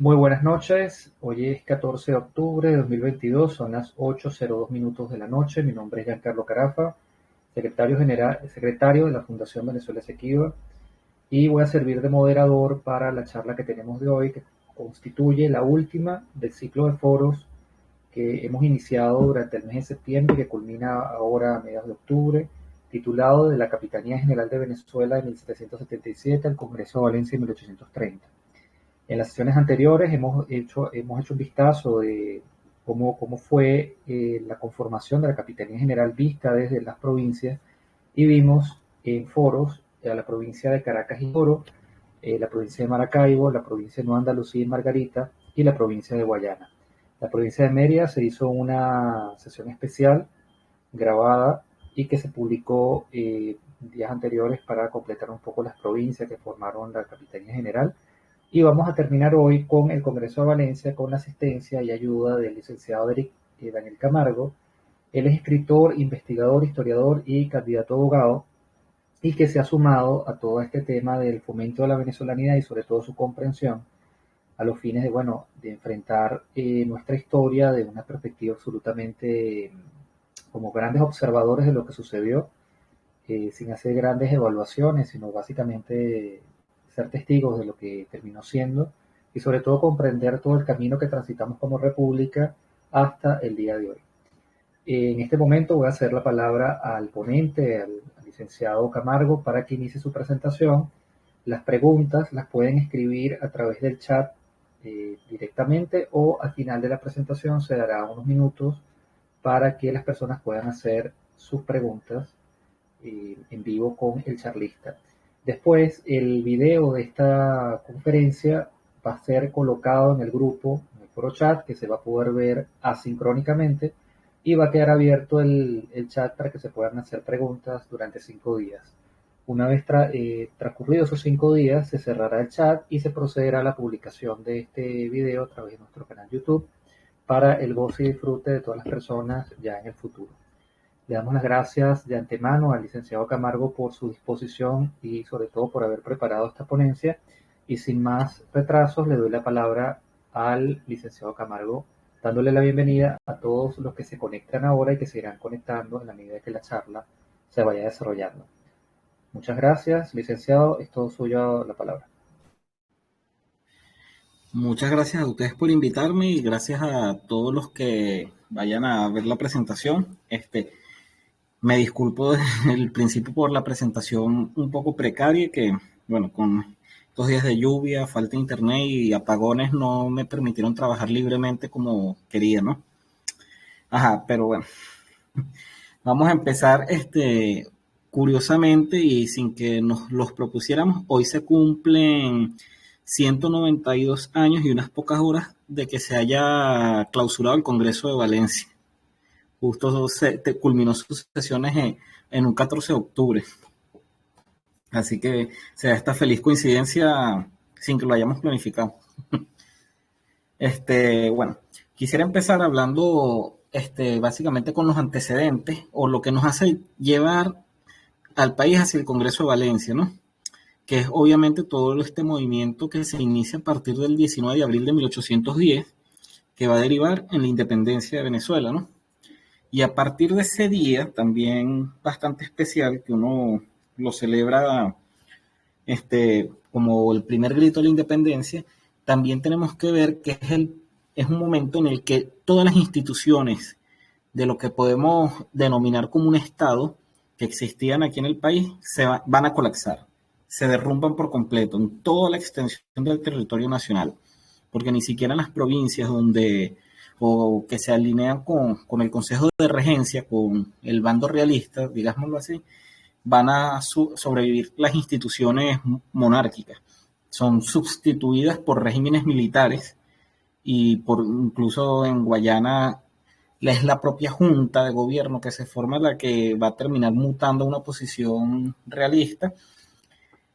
Muy buenas noches, hoy es 14 de octubre de 2022, son las 8:02 de la noche. Mi nombre es Giancarlo Carafa, secretario de la Fundación Venezuela Esequiba, y voy a servir de moderador para la charla que tenemos de hoy, que constituye la última del ciclo de foros que hemos iniciado durante el mes de septiembre, que culmina ahora a mediados de octubre, titulado "De la Capitanía General de Venezuela de 1777 al Congreso de Valencia en 1830". En las sesiones anteriores hemos hecho un vistazo de cómo fue la conformación de la Capitanía General vista desde las provincias, y vimos en foros a la provincia de Caracas y Oro, la provincia de Maracaibo, la provincia de Nueva Andalucía y Margarita, y la provincia de Guayana. La provincia de Mérida se hizo una sesión especial grabada y que se publicó días anteriores para completar un poco las provincias que formaron la Capitanía General. Y vamos a terminar hoy con el Congreso de Valencia, con la asistencia y ayuda del licenciado Daniel Camargo. Él es escritor, investigador, historiador y candidato a abogado, y que se ha sumado a todo este tema del fomento de la venezolanidad y sobre todo su comprensión a los fines de, bueno, de enfrentar nuestra historia de una perspectiva absolutamente como grandes observadores de lo que sucedió, sin hacer grandes evaluaciones, sino básicamente ser testigos de lo que terminó siendo, y sobre todo comprender todo el camino que transitamos como república hasta el día de hoy. En este momento voy a hacer la palabra al ponente, al licenciado Camargo, para que inicie su presentación. Las preguntas las pueden escribir a través del chat directamente, o al final de la presentación se dará unos minutos para que las personas puedan hacer sus preguntas en vivo con el charlista. Después, el video de esta conferencia va a ser colocado en el grupo, en el foro chat, que se va a poder ver asincrónicamente, y va a quedar abierto el chat para que se puedan hacer preguntas durante 5 días. Una vez transcurridos esos 5 días, se cerrará el chat y se procederá a la publicación de este video a través de nuestro canal YouTube para el goce y disfrute de todas las personas ya en el futuro. Le damos las gracias de antemano al licenciado Camargo por su disposición y sobre todo por haber preparado esta ponencia. Y sin más retrasos, le doy la palabra al licenciado Camargo, dándole la bienvenida a todos los que se conectan ahora y que se irán conectando en la medida que la charla se vaya desarrollando. Muchas gracias, licenciado. Es todo suyo la palabra. Muchas gracias a ustedes por invitarme y gracias a todos los que vayan a ver la presentación. Me disculpo desde el principio por la presentación un poco precaria, que bueno, con estos días de lluvia, falta de internet y apagones no me permitieron trabajar libremente como quería, ¿no? Ajá, pero bueno, vamos a empezar curiosamente y sin que nos los propusiéramos. Hoy se cumplen 192 años y unas pocas horas de que se haya clausurado el Congreso de Valencia. Justo culminó sus sesiones en un 14 de octubre. Así que se da esta feliz coincidencia sin que lo hayamos planificado. Bueno, quisiera empezar hablando básicamente con los antecedentes o lo que nos hace llevar al país hacia el Congreso de Valencia, ¿no? Que es obviamente todo este movimiento que se inicia a partir del 19 de abril de 1810, que va a derivar en la independencia de Venezuela, ¿no? Y a partir de ese día, también bastante especial, que uno lo celebra como el primer grito de la independencia, también tenemos que ver que es un momento en el que todas las instituciones de lo que podemos denominar como un Estado que existían aquí en el país van a colapsar, se derrumban por completo en toda la extensión del territorio nacional, porque ni siquiera en las provincias o que se alinean con el Consejo de Regencia, con el bando realista, digámoslo así, van a sobrevivir las instituciones monárquicas. Son sustituidas por regímenes militares y por incluso en Guayana es la propia junta de gobierno que se forma la que va a terminar mutando a una posición realista.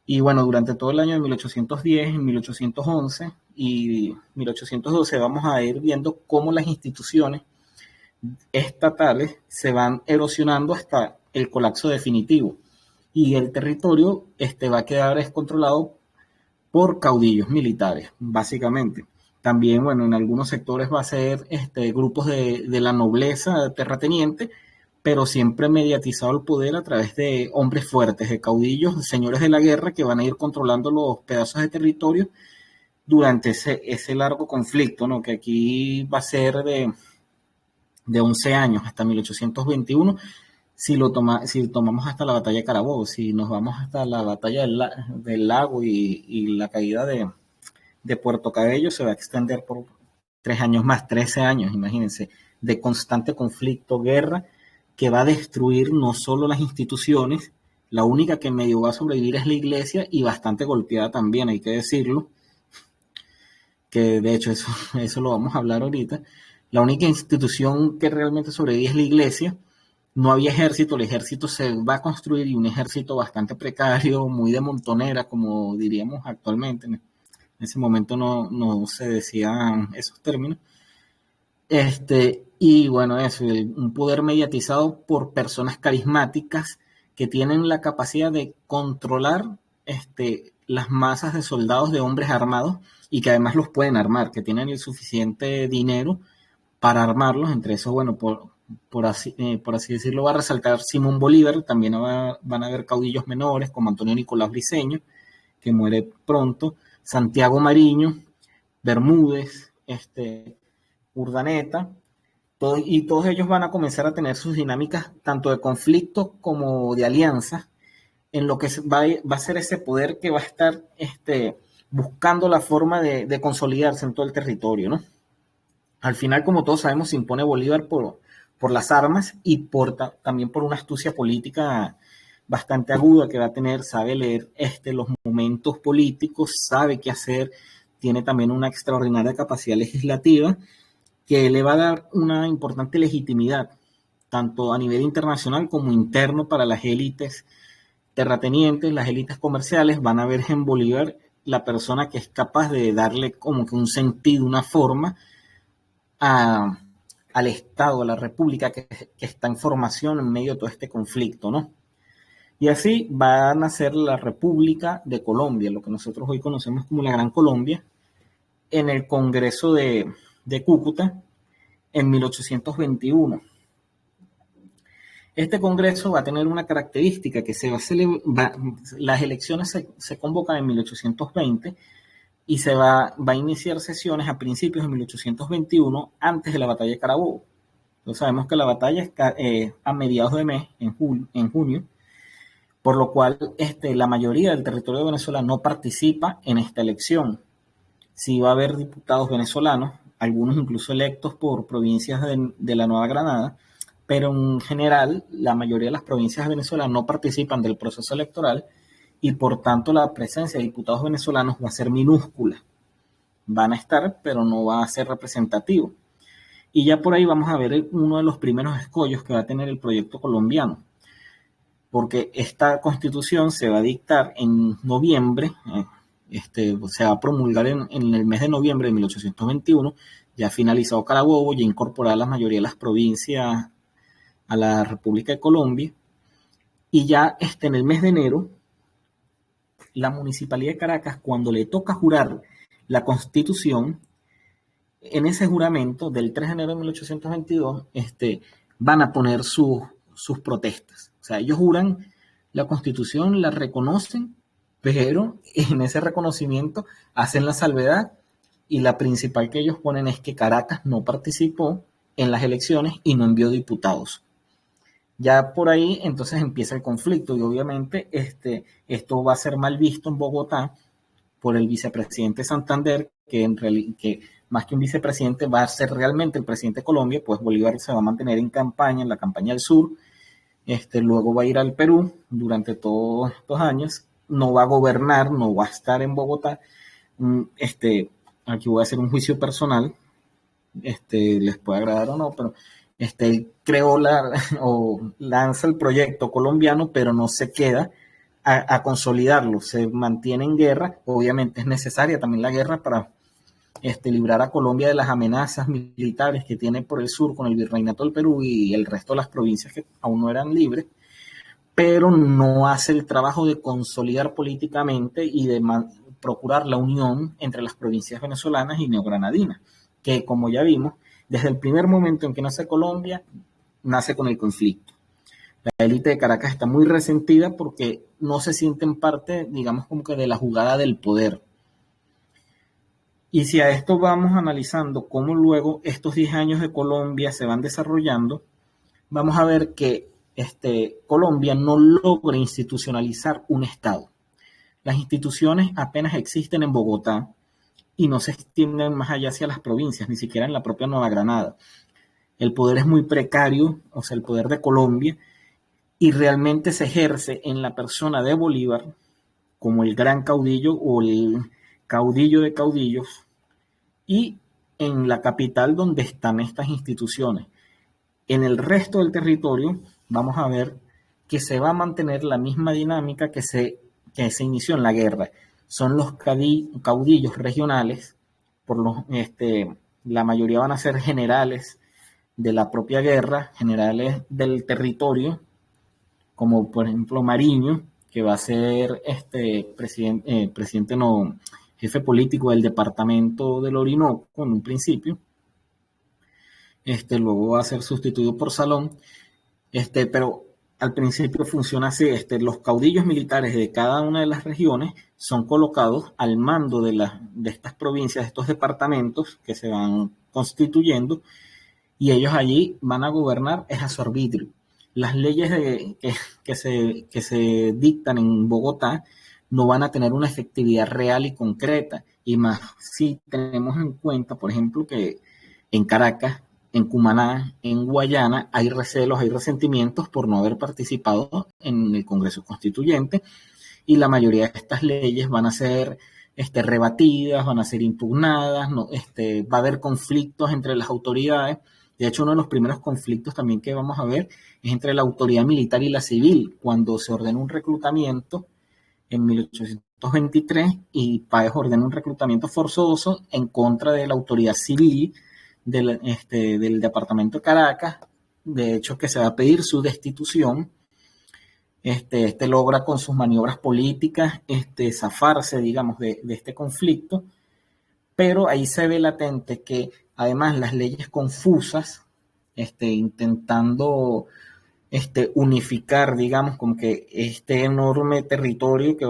Y bueno, durante todo el año de 1810, 1811 y 1812 vamos a ir viendo cómo las instituciones estatales se van erosionando hasta el colapso definitivo. Y el territorio va a quedar descontrolado por caudillos militares, básicamente, También, bueno, en algunos sectores va a ser grupos de la nobleza terrateniente, pero siempre mediatizado el poder a través de hombres fuertes, de caudillos, de señores de la guerra que van a ir controlando los pedazos de territorio durante ese largo conflicto, ¿no? Que aquí va a ser de 11 años hasta 1821, si tomamos hasta la batalla de Carabobo, si nos vamos hasta la batalla del lago y la caída de Puerto Cabello, se va a extender por 3 años más, 13 años, imagínense, de constante conflicto, guerra, que va a destruir no solo las instituciones, la única que medio va a sobrevivir es la iglesia y bastante golpeada también, hay que decirlo, que de hecho eso lo vamos a hablar ahorita. La única institución que realmente sobrevive es la iglesia. No había ejército, el ejército se va a construir y un ejército bastante precario, muy de montonera, como diríamos actualmente. En ese momento no se decían esos términos. Y bueno, eso, un poder mediatizado por personas carismáticas que tienen la capacidad de controlar las masas de soldados, de hombres armados, y que además los pueden armar, que tienen el suficiente dinero para armarlos. Entre eso, bueno, por así decirlo, va a resaltar Simón Bolívar. También van a haber caudillos menores como Antonio Nicolás Briceño, que muere pronto, Santiago Mariño, Bermúdez, Urdaneta, y todos ellos van a comenzar a tener sus dinámicas tanto de conflicto como de alianza, en lo que va a ser ese poder que va a estar buscando la forma de consolidarse en todo el territorio, ¿no? Al final, como todos sabemos, se impone Bolívar por las armas y también por una astucia política bastante aguda que va a tener. Sabe leer los momentos políticos, sabe qué hacer, tiene también una extraordinaria capacidad legislativa que le va a dar una importante legitimidad, tanto a nivel internacional como interno, para las élites terratenientes, las élites comerciales. Van a ver en Bolívar la persona que es capaz de darle como que un sentido, una forma al Estado, a la República que está en formación en medio de todo este conflicto, ¿no? Y así va a nacer la República de Colombia, lo que nosotros hoy conocemos como la Gran Colombia, en el Congreso de Cúcuta en 1821. Este congreso va a tener una característica, que las elecciones se convocan en 1820 y se va a iniciar sesiones a principios de 1821, antes de la batalla de Carabobo. Entonces sabemos que la batalla es a mediados de mes, en junio, por lo cual la mayoría del territorio de Venezuela no participa en esta elección. Sí va a haber diputados venezolanos, algunos incluso electos por provincias de la Nueva Granada, pero en general la mayoría de las provincias venezolanas no participan del proceso electoral y por tanto la presencia de diputados venezolanos va a ser minúscula. Van a estar, pero no va a ser representativo. Y ya por ahí vamos a ver uno de los primeros escollos que va a tener el proyecto colombiano, porque esta constitución se va a dictar en noviembre, se va a promulgar en el mes de noviembre de 1821, ya finalizado Carabobo, ya incorporada la mayoría de las provincias a la República de Colombia, y ya en el mes de enero, la Municipalidad de Caracas, cuando le toca jurar la Constitución, en ese juramento del 3 de enero de 1822, van a poner sus protestas. O sea, ellos juran la Constitución, la reconocen, pero en ese reconocimiento hacen la salvedad, y la principal que ellos ponen es que Caracas no participó en las elecciones y no envió diputados. Ya por ahí entonces empieza el conflicto, y obviamente esto va a ser mal visto en Bogotá por el vicepresidente Santander, que más que un vicepresidente va a ser realmente el presidente de Colombia. Pues Bolívar se va a mantener en la campaña del sur, luego va a ir al Perú durante todos estos años, no va a gobernar, no va a estar en Bogotá. Aquí voy a hacer un juicio personal, les puede agradar o no, pero él creó o lanza el proyecto colombiano, pero no se queda a consolidarlo, se mantiene en guerra. Obviamente es necesaria también la guerra para librar a Colombia de las amenazas militares que tiene por el sur con el virreinato del Perú y el resto de las provincias que aún no eran libres, pero no hace el trabajo de consolidar políticamente y procurar la unión entre las provincias venezolanas y neogranadinas, que como ya vimos, desde el primer momento en que nace Colombia, nace con el conflicto. La élite de Caracas está muy resentida porque no se sienten parte, digamos, como que de la jugada del poder. Y si a esto vamos analizando cómo luego estos 10 años de Colombia se van desarrollando, vamos a ver que Colombia no logra institucionalizar un Estado. Las instituciones apenas existen en Bogotá y no se extienden más allá hacia las provincias, ni siquiera en la propia Nueva Granada. El poder es muy precario, o sea, el poder de Colombia, y realmente se ejerce en la persona de Bolívar como el gran caudillo o el caudillo de caudillos, y en la capital donde están estas instituciones. En el resto del territorio vamos a ver que se va a mantener la misma dinámica que se inició en la guerra. Son los caudillos regionales, la mayoría van a ser generales de la propia guerra, generales del territorio, como por ejemplo Mariño, que va a ser jefe político del departamento del Orinoco en un principio. Luego va a ser sustituido por Salón, pero al principio funciona así. Los caudillos militares de cada una de las regiones son colocados al mando de estas provincias, de estos departamentos que se van constituyendo, y ellos allí van a gobernar es a su arbitrio. Las leyes que se dictan en Bogotá no van a tener una efectividad real y concreta, y más si tenemos en cuenta, por ejemplo, que en Caracas, en Cumaná, en Guayana, hay recelos, hay resentimientos por no haber participado en el Congreso Constituyente, y la mayoría de estas leyes van a ser rebatidas, van a ser impugnadas, va a haber conflictos entre las autoridades. De hecho, uno de los primeros conflictos también que vamos a ver es entre la autoridad militar y la civil, cuando se ordena un reclutamiento en 1823 y Páez ordena un reclutamiento forzoso en contra de la autoridad civil del departamento de Caracas. De hecho, que se va a pedir su destitución. Logra con sus maniobras políticas zafarse, digamos, de este conflicto, pero ahí se ve latente que además las leyes confusas, intentando unificar, digamos, como que este enorme territorio que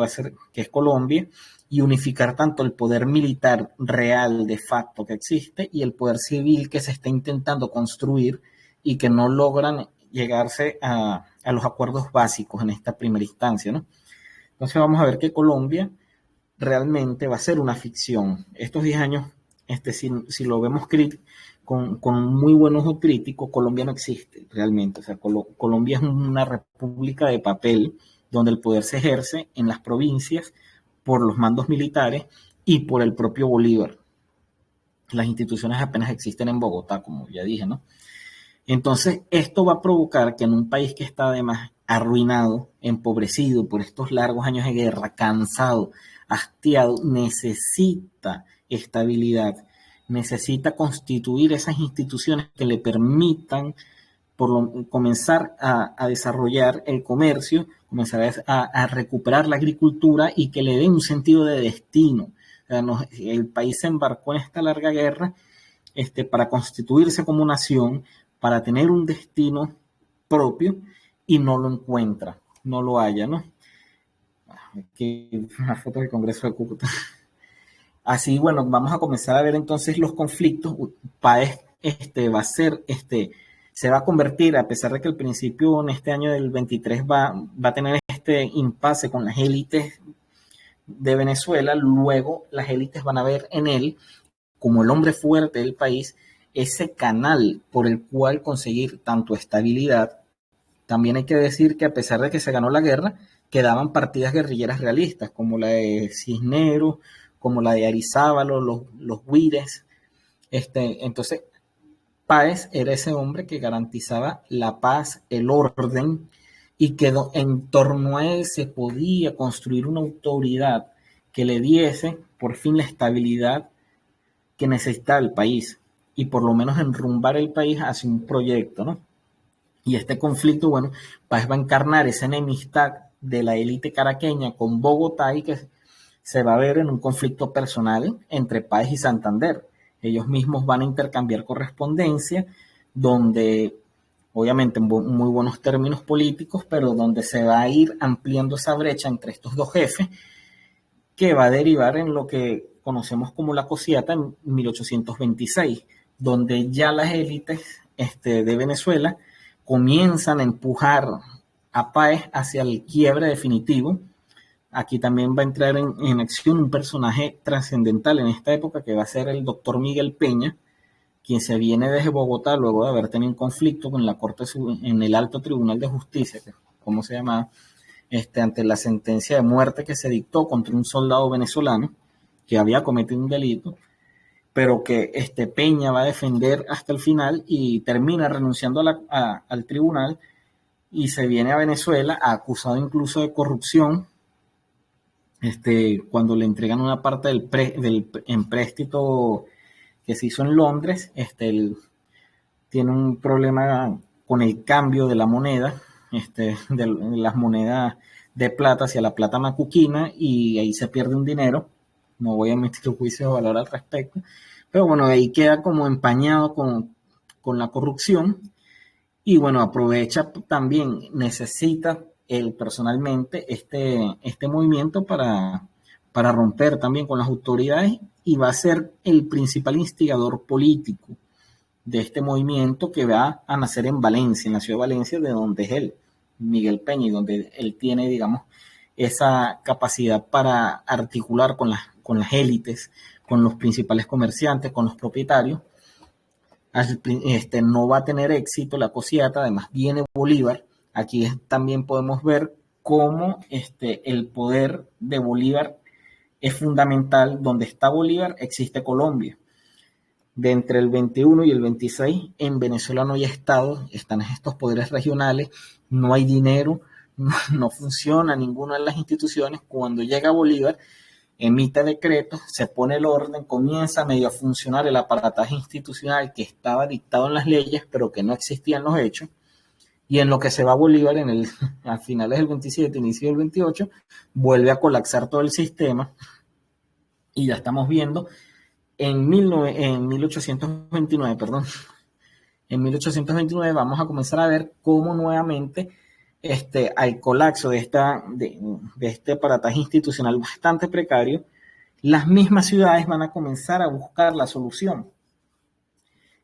es Colombia, y unificar tanto el poder militar real de facto que existe y el poder civil que se está intentando construir y que no logran llegarse a los acuerdos básicos en esta primera instancia, ¿no? Entonces vamos a ver que Colombia realmente va a ser una ficción. Estos 10 años, si lo vemos con muy buen ojo crítico, Colombia no existe realmente. O sea, Colombia es una república de papel donde el poder se ejerce en las provincias por los mandos militares y por el propio Bolívar. Las instituciones apenas existen en Bogotá, como ya dije, ¿no? Entonces, esto va a provocar que en un país que está además arruinado, empobrecido por estos largos años de guerra, cansado, hastiado, necesita estabilidad, necesita constituir esas instituciones que le permitan comenzar a desarrollar el comercio, comenzar a recuperar la agricultura y que le den un sentido de destino. O sea, el país se embarcó en esta larga guerra para constituirse como nación, para tener un destino propio, y no lo encuentra, no lo halla, ¿no? Aquí una foto del Congreso de Cúcuta. Así, bueno, vamos a comenzar a ver entonces los conflictos. Páez va a ser, se va a convertir, a pesar de que al principio en este año del 23 va a tener este impasse con las élites de Venezuela, luego las élites van a ver en él, como el hombre fuerte del país, ese canal por el cual conseguir tanto estabilidad. También hay que decir que a pesar de que se ganó la guerra, quedaban partidas guerrilleras realistas, como la de Cisneros, como la de Arizábalo, los Huires. Entonces, Páez era ese hombre que garantizaba la paz, el orden, y que en torno a él se podía construir una autoridad que le diese por fin la estabilidad que necesitaba el país, y por lo menos enrumbar el país hacia un proyecto, ¿no? Y este conflicto, bueno, Páez va a encarnar esa enemistad de la élite caraqueña con Bogotá, y que se va a ver en un conflicto personal entre Páez y Santander. Ellos mismos van a intercambiar correspondencia, donde obviamente en muy buenos términos políticos, pero donde se va a ir ampliando esa brecha entre estos dos jefes, que va a derivar en lo que conocemos como la Cosiata en 1826, donde ya las élites de Venezuela comienzan a empujar a Páez hacia el quiebre definitivo. Aquí también va a entrar en acción un personaje trascendental en esta época, que va a ser el doctor Miguel Peña, quien se viene desde Bogotá luego de haber tenido un conflicto con la Corte, en el Alto Tribunal de Justicia, que como se llamaba, ante la sentencia de muerte que se dictó contra un soldado venezolano que había cometido un delito, pero que Peña va a defender hasta el final y termina renunciando al tribunal y se viene a Venezuela, acusado incluso de corrupción, cuando le entregan una parte del empréstito que se hizo en Londres. Él tiene un problema con el cambio de la moneda, de las monedas de plata hacia la plata macuquina, y ahí se pierde un dinero. No voy a emitir juicio de valor al respecto, pero bueno, ahí queda como empañado con la corrupción, y bueno, aprovecha también, necesita él personalmente este movimiento para romper también con las autoridades, y va a ser el principal instigador político de este movimiento, que va a nacer en Valencia, en la ciudad de Valencia, de donde es él, Miguel Peña, y donde él tiene, digamos, esa capacidad para articular con las élites, con los principales comerciantes, con los propietarios. No va a tener éxito la Cosiata, además viene Bolívar. Aquí también podemos ver cómo el poder de Bolívar es fundamental. Donde está Bolívar existe Colombia. De entre el 21 y el 26 en Venezuela no hay Estado, están estos poderes regionales, no hay dinero, no funciona ninguna de las instituciones. Cuando llega Bolívar, emite decretos, se pone el orden, comienza medio a funcionar el aparataje institucional que estaba dictado en las leyes, pero que no existían los hechos. Y en lo que se va Bolívar, a finales del 27, inicio del 28, vuelve a colapsar todo el sistema, y ya estamos viendo en 1829, en 1829 vamos a comenzar a ver cómo nuevamente al colapso de este aparataje institucional bastante precario, las mismas ciudades van a comenzar a buscar la solución.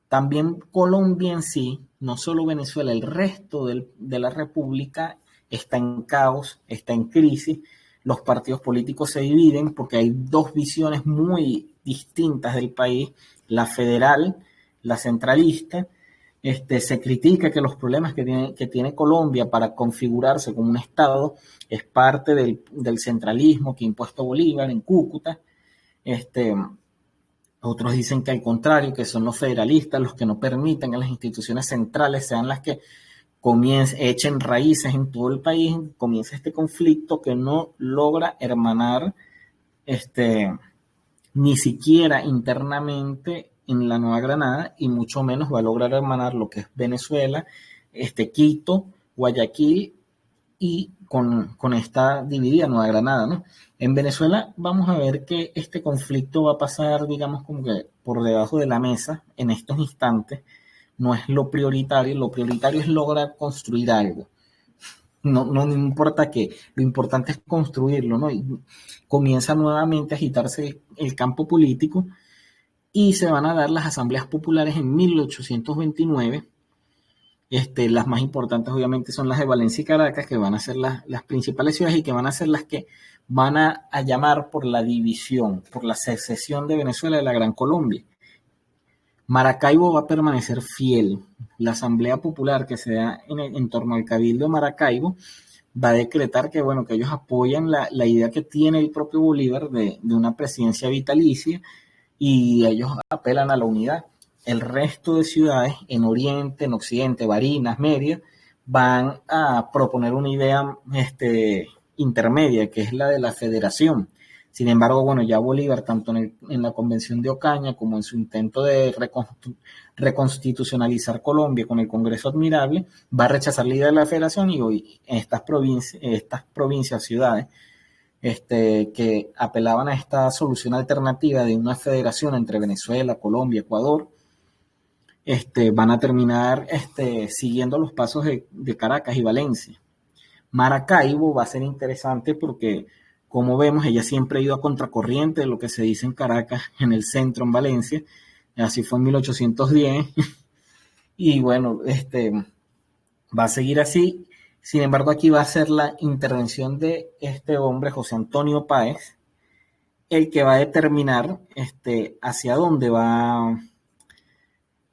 También Colombia en sí, no solo Venezuela, el resto de la República está en caos, está en crisis. Los partidos políticos se dividen porque hay dos visiones muy distintas del país, la federal, la centralista. Se critica que los problemas que tiene Colombia para configurarse como un Estado es parte del centralismo que ha impuesto Bolívar en Cúcuta. Otros dicen que al contrario, que son los federalistas los que no permiten que las instituciones centrales sean las que echen raíces en todo el país. Comienza este conflicto que no logra hermanar ni siquiera internamente en la Nueva Granada, y mucho menos va a lograr hermanar lo que es Venezuela, Quito, Guayaquil, y con esta dividida Nueva Granada, ¿no? En Venezuela vamos a ver que este conflicto va a pasar, digamos, como que por debajo de la mesa en estos instantes. No es lo prioritario es lograr construir algo. No importa qué, lo importante es construirlo, ¿no? Y comienza nuevamente a agitarse el campo político, y se van a dar las asambleas populares en 1829. Las más importantes obviamente son las de Valencia y Caracas, que van a ser las principales ciudades, y que van a ser las que van a llamar por la división, por la secesión de Venezuela de la Gran Colombia. Maracaibo va a permanecer fiel. La Asamblea Popular que se da en torno al Cabildo de Maracaibo va a decretar que ellos apoyan la idea que tiene el propio Bolívar de una presidencia vitalicia, y ellos apelan a la unidad. El resto de ciudades en Oriente, en Occidente, Barinas, Mérida, van a proponer una idea intermedia, que es la de la federación. Sin embargo, ya Bolívar, tanto en la Convención de Ocaña como en su intento de reconstitucionalizar Colombia con el Congreso Admirable, va a rechazar la idea de la federación, y hoy estas provincias, ciudades, que apelaban a esta solución alternativa de una federación entre Venezuela, Colombia, Ecuador, van a terminar siguiendo los pasos de Caracas y Valencia. Maracaibo va a ser interesante porque, como vemos, ella siempre ha ido a contracorriente de lo que se dice en Caracas, en el centro, en Valencia. Así fue en 1810. Y bueno, va a seguir así. Sin embargo, aquí va a ser la intervención de este hombre, José Antonio Páez, el que va a determinar hacia dónde va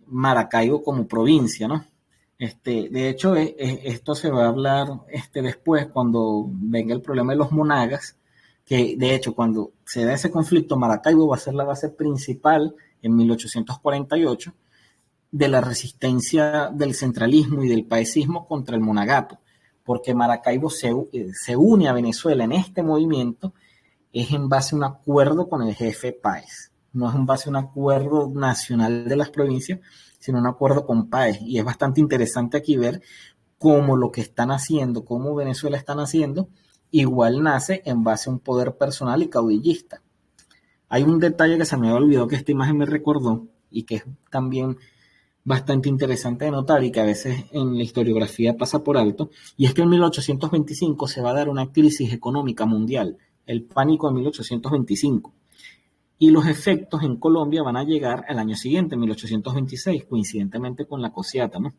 Maracaibo como provincia, ¿no? De hecho, esto se va a hablar después cuando venga el problema de los monagas, que de hecho cuando se da ese conflicto, Maracaibo va a ser la base principal en 1848 de la resistencia del centralismo y del paesismo contra el monagato, porque Maracaibo se une a Venezuela en este movimiento es en base a un acuerdo con el jefe Páez, no es en base a un acuerdo nacional de las provincias, sino un acuerdo con Páez, y es bastante interesante aquí ver cómo lo que están haciendo, cómo Venezuela están haciendo, igual nace en base a un poder personal y caudillista. Hay un detalle que se me había olvidado que esta imagen me recordó y que es también bastante interesante de notar y que a veces en la historiografía pasa por alto, y es que en 1825 se va a dar una crisis económica mundial, el pánico de 1825, y los efectos en Colombia van a llegar al año siguiente, 1826, coincidentemente con la Cosiata, ¿no?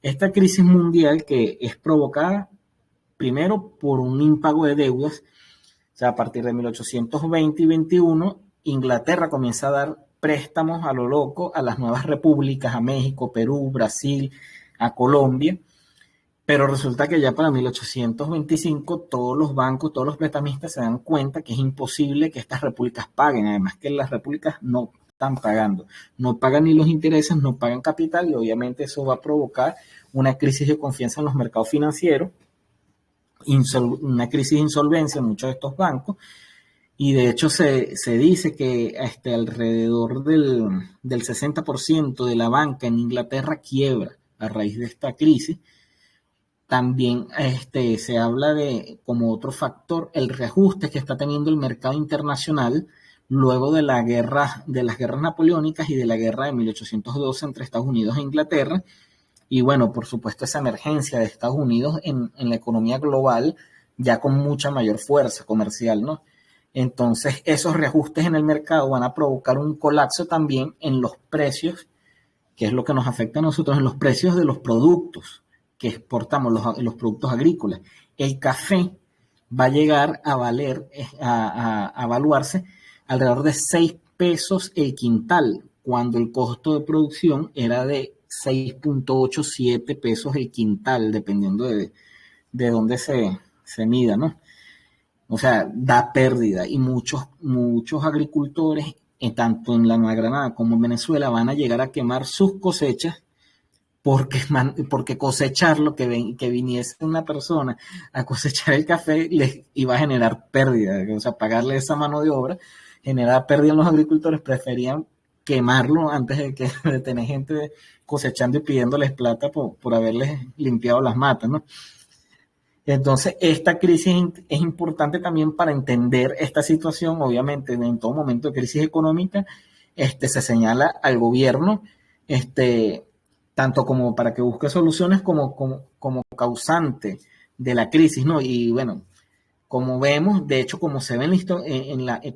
Esta crisis mundial que es provocada primero por un impago de deudas, o sea, a partir de 1820 y 21, Inglaterra comienza a dar préstamos a lo loco a las nuevas repúblicas, a México, Perú, Brasil, a Colombia, pero resulta que ya para 1825 todos los bancos, todos los prestamistas se dan cuenta que es imposible que estas repúblicas paguen, además que las repúblicas no están pagando, no pagan ni los intereses, no pagan capital, y obviamente eso va a provocar una crisis de confianza en los mercados financieros, una crisis de insolvencia en muchos de estos bancos, y de hecho se dice que alrededor del 60% de la banca en Inglaterra quiebra a raíz de esta crisis. También se habla de, como otro factor, el reajuste que está teniendo el mercado internacional luego de las guerras napoleónicas y de la guerra de 1812 entre Estados Unidos e Inglaterra. Y bueno, por supuesto, esa emergencia de Estados Unidos en la economía global ya con mucha mayor fuerza comercial, ¿no? Entonces, esos reajustes en el mercado van a provocar un colapso también en los precios, que es lo que nos afecta a nosotros, en los precios de los productos que exportamos, los productos agrícolas. El café va a llegar a valer, a evaluarse alrededor de 6 pesos el quintal, cuando el costo de producción era de 6.87 pesos el quintal, dependiendo de dónde se mida, ¿no? O sea, da pérdida, y muchos agricultores, tanto en la Nueva Granada como en Venezuela, van a llegar a quemar sus cosechas porque cosecharlo, que viniese una persona a cosechar el café, les iba a generar pérdida. O sea, pagarle esa mano de obra generaba pérdida en los agricultores, preferían quemarlo antes de tener gente cosechando y pidiéndoles plata por haberles limpiado las matas, ¿no? Entonces, esta crisis es importante también para entender esta situación. Obviamente, en todo momento de crisis económica, se señala al gobierno, tanto como para que busque soluciones como causante de la crisis, ¿no? Y bueno, como vemos, de hecho, como se ve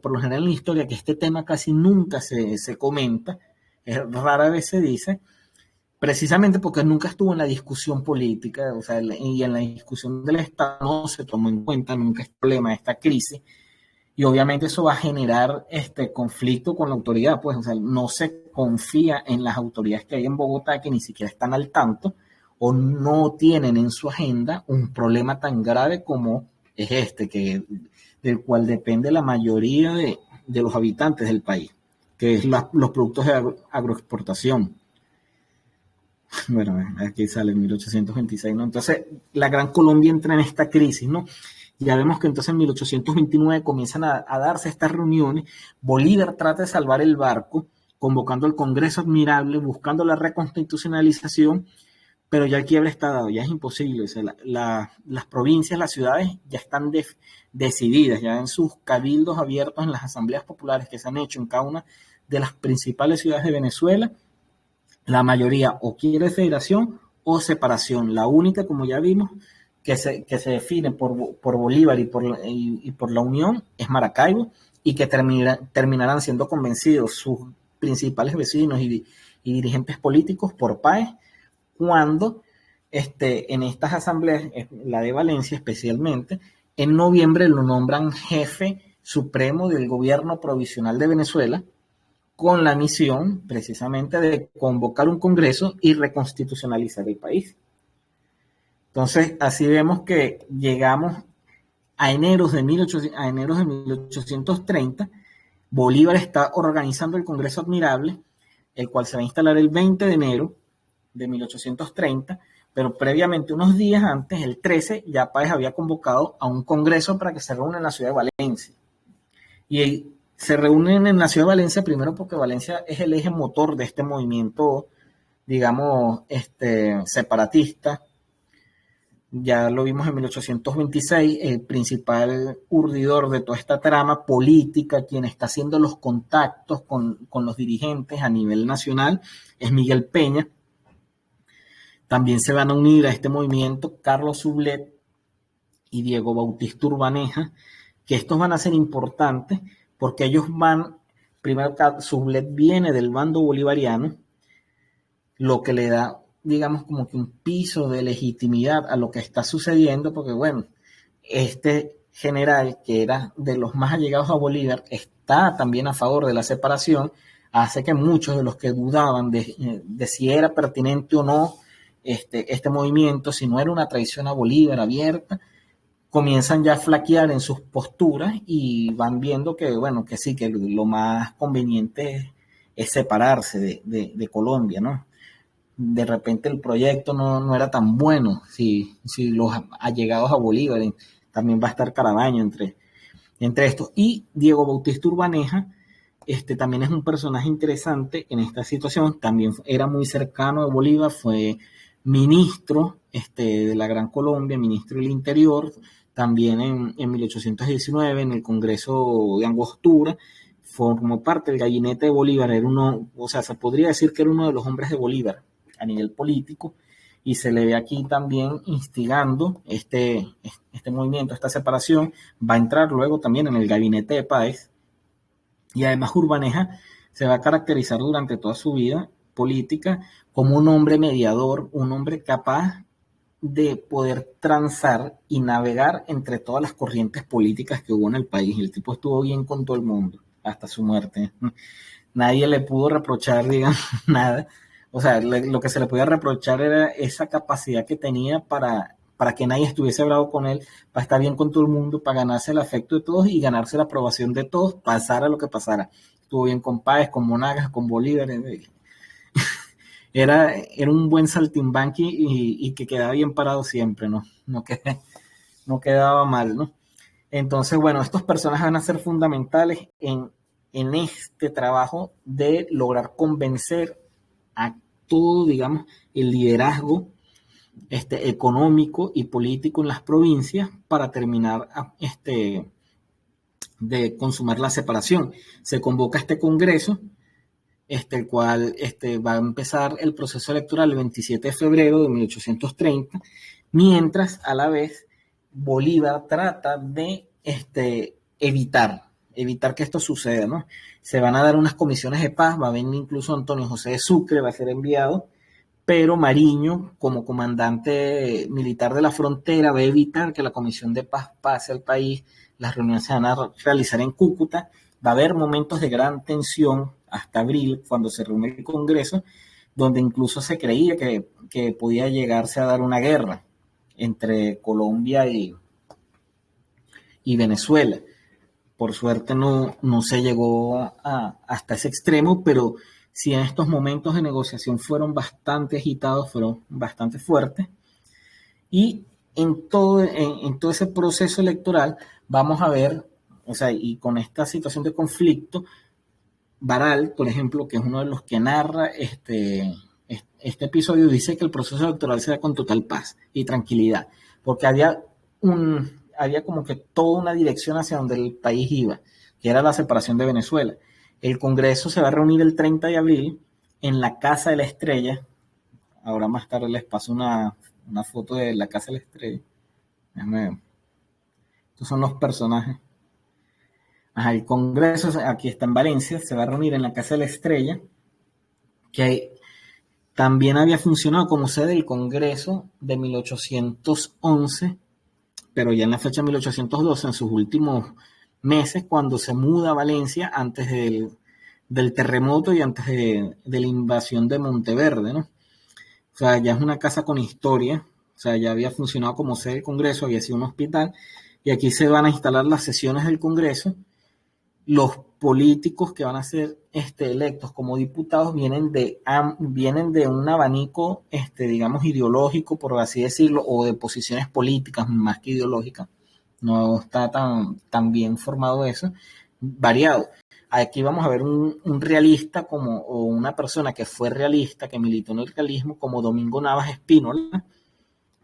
por lo general en la historia, que este tema casi nunca se comenta, rara vez se dice, precisamente porque nunca estuvo en la discusión política, o sea, y en la discusión del Estado no se tomó en cuenta nunca este problema, esta crisis, y obviamente eso va a generar conflicto con la autoridad, pues, o sea, no se confía en las autoridades que hay en Bogotá, que ni siquiera están al tanto o no tienen en su agenda un problema tan grave como es del cual depende la mayoría de los habitantes del país, que es los productos de agroexportación. Bueno, aquí sale en 1826, ¿no? Entonces, la Gran Colombia entra en esta crisis, ¿no? Ya vemos que entonces en 1829 comienzan a darse estas reuniones. Bolívar trata de salvar el barco, convocando al Congreso Admirable, buscando la reconstitucionalización, pero ya el quiebre está dado, ya es imposible. O sea, las provincias, las ciudades ya están decididas, ya en sus cabildos abiertos, en las asambleas populares que se han hecho en cada una de las principales ciudades de Venezuela, la mayoría o quiere federación o separación. La única, como ya vimos, que se define por Bolívar y por la Unión es Maracaibo, y que terminarán siendo convencidos sus principales vecinos y dirigentes políticos por Páez, cuando en estas asambleas, la de Valencia especialmente, en noviembre lo nombran jefe supremo del gobierno provisional de Venezuela, con la misión precisamente de convocar un congreso y reconstitucionalizar el país. Entonces, así vemos que llegamos a enero de 1830, Bolívar está organizando el Congreso Admirable, el cual se va a instalar el 20 de enero de 1830, pero previamente, unos días antes, el 13, ya Páez había convocado a un congreso para que se reúna en la ciudad de Valencia. Y se reúnen en la ciudad de Valencia primero porque Valencia es el eje motor de este movimiento, digamos, separatista. Ya lo vimos en 1826, el principal urdidor de toda esta trama política, quien está haciendo los contactos con los dirigentes a nivel nacional, es Miguel Peña. También se van a unir a este movimiento Carlos Sublet y Diego Bautista Urbaneja, que estos van a ser importantes porque ellos van, primero Sublet viene del bando bolivariano, lo que le da, digamos, como que un piso de legitimidad a lo que está sucediendo, porque bueno, este general, que era de los más allegados a Bolívar, está también a favor de la separación, hace que muchos de los que dudaban de si era pertinente o no este movimiento, si no era una traición a Bolívar abierta, comienzan ya a flaquear en sus posturas y van viendo que, bueno, que sí, que lo más conveniente es separarse de Colombia, ¿no? De repente el proyecto no era tan bueno, si los allegados a Bolívar, también va a estar Carabaño entre estos. Y Diego Bautista Urbaneja, también es un personaje interesante en esta situación, también era muy cercano a Bolívar, fue ministro de la Gran Colombia, ministro del Interior, también en 1819 en el Congreso de Angostura, formó parte del gabinete de Bolívar, era uno, o sea, se podría decir que era uno de los hombres de Bolívar a nivel político, y se le ve aquí también instigando este movimiento, esta separación. Va a entrar luego también en el gabinete de Páez, y además Urbaneja se va a caracterizar durante toda su vida política como un hombre mediador, un hombre capaz de poder transar y navegar entre todas las corrientes políticas que hubo en el país. El tipo estuvo bien con todo el mundo hasta su muerte. Nadie le pudo reprochar, digamos, nada. O sea, lo que se le podía reprochar era esa capacidad que tenía para que nadie estuviese bravo con él, para estar bien con todo el mundo, para ganarse el afecto de todos y ganarse la aprobación de todos, pasara lo que pasara. Estuvo bien con Páez, con Monagas, con Bolívar. Era un buen saltimbanqui y que quedaba bien parado siempre, ¿no? No quedaba mal, ¿no? Entonces, bueno, estos personajes van a ser fundamentales en este trabajo de lograr convencer a todo, digamos, el liderazgo económico y político en las provincias para terminar de consumar la separación. Se convoca este congreso, el cual va a empezar el proceso electoral el 27 de febrero de 1830, mientras a la vez Bolívar trata de evitar que esto suceda, ¿no? Se van a dar unas comisiones de paz, va a venir incluso Antonio José de Sucre, va a ser enviado, pero Mariño, como comandante militar de la frontera, va a evitar que la comisión de paz pase al país. Las reuniones se van a realizar en Cúcuta, va a haber momentos de gran tensión hasta abril, cuando se reúne el Congreso, donde incluso se creía que podía llegarse a dar una guerra entre Colombia y Venezuela. Por suerte no se llegó hasta ese extremo, pero sí en estos momentos de negociación fueron bastante agitados, fueron bastante fuertes. Y en todo ese proceso electoral vamos a ver, o sea, y con esta situación de conflicto, Baral, por ejemplo, que es uno de los que narra este episodio dice que el proceso electoral se da con total paz y tranquilidad, porque había como que toda una dirección hacia donde el país iba, que era la separación de Venezuela. El Congreso se va a reunir el 30 de abril en la Casa de la Estrella. Ahora más tarde les paso una foto de la Casa de la Estrella. Estos son los personajes. El Congreso, aquí está en Valencia, se va a reunir en la Casa de la Estrella, que también había funcionado como sede del Congreso de 1811, pero ya en la fecha de 1812, en sus últimos meses, cuando se muda a Valencia, antes del terremoto y antes de la invasión de Monteverde, ¿no? O sea, ya es una casa con historia, o sea, ya había funcionado como sede del Congreso, había sido un hospital, y aquí se van a instalar las sesiones del Congreso. Los políticos que van a ser electos como diputados vienen de un abanico, digamos, ideológico, por así decirlo, o de posiciones políticas más que ideológicas. No está tan bien formado eso, variado. Aquí vamos a ver un realista o una persona que fue realista, que militó en el realismo, como Domingo Navas Espínola,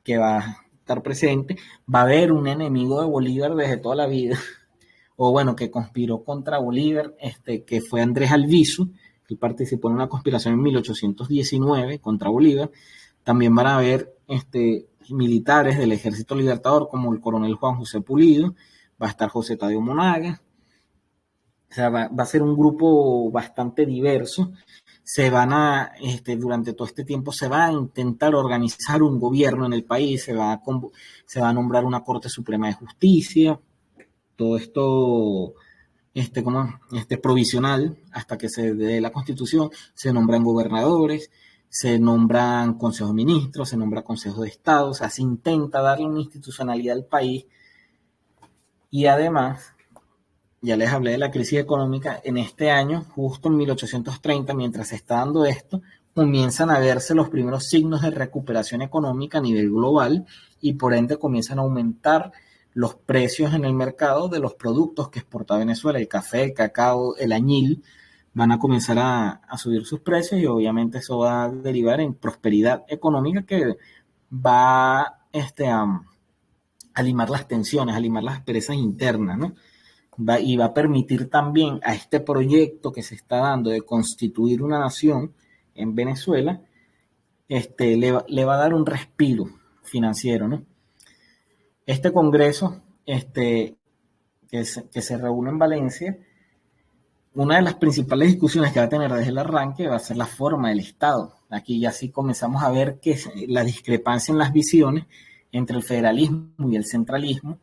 que va a estar presente. Va a haber un enemigo de Bolívar desde toda la vida, o bueno, que conspiró contra Bolívar, que fue Andrés Albizu, que participó en una conspiración en 1819 contra Bolívar. También van a haber militares del Ejército Libertador, como el coronel Juan José Pulido, va a estar José Tadeo Monagas. O sea, va a ser un grupo bastante diverso. Durante todo este tiempo se va a intentar organizar un gobierno en el país, se va a nombrar una Corte Suprema de Justicia. Todo esto provisional hasta que se dé la Constitución. Se nombran gobernadores, se nombran consejos de ministros, se nombra consejo de Estado. O sea, se intenta darle una institucionalidad al país. Y además, ya les hablé de la crisis económica. En este año, justo en 1830, mientras se está dando esto, comienzan a verse los primeros signos de recuperación económica a nivel global, y por ende comienzan a aumentar los precios en el mercado de los productos que exporta Venezuela. El café, el cacao, el añil van a comenzar a subir sus precios, y obviamente eso va a derivar en prosperidad económica que va a limar las tensiones, a limar las perezas internas, ¿no? Y va a permitir también a este proyecto que se está dando de constituir una nación en Venezuela, le va a dar un respiro financiero, ¿no? Este Congreso, que se reúne en Valencia, una de las principales discusiones que va a tener desde el arranque va a ser la forma del Estado. Aquí ya sí comenzamos a ver que la discrepancia en las visiones entre el federalismo y el centralismo.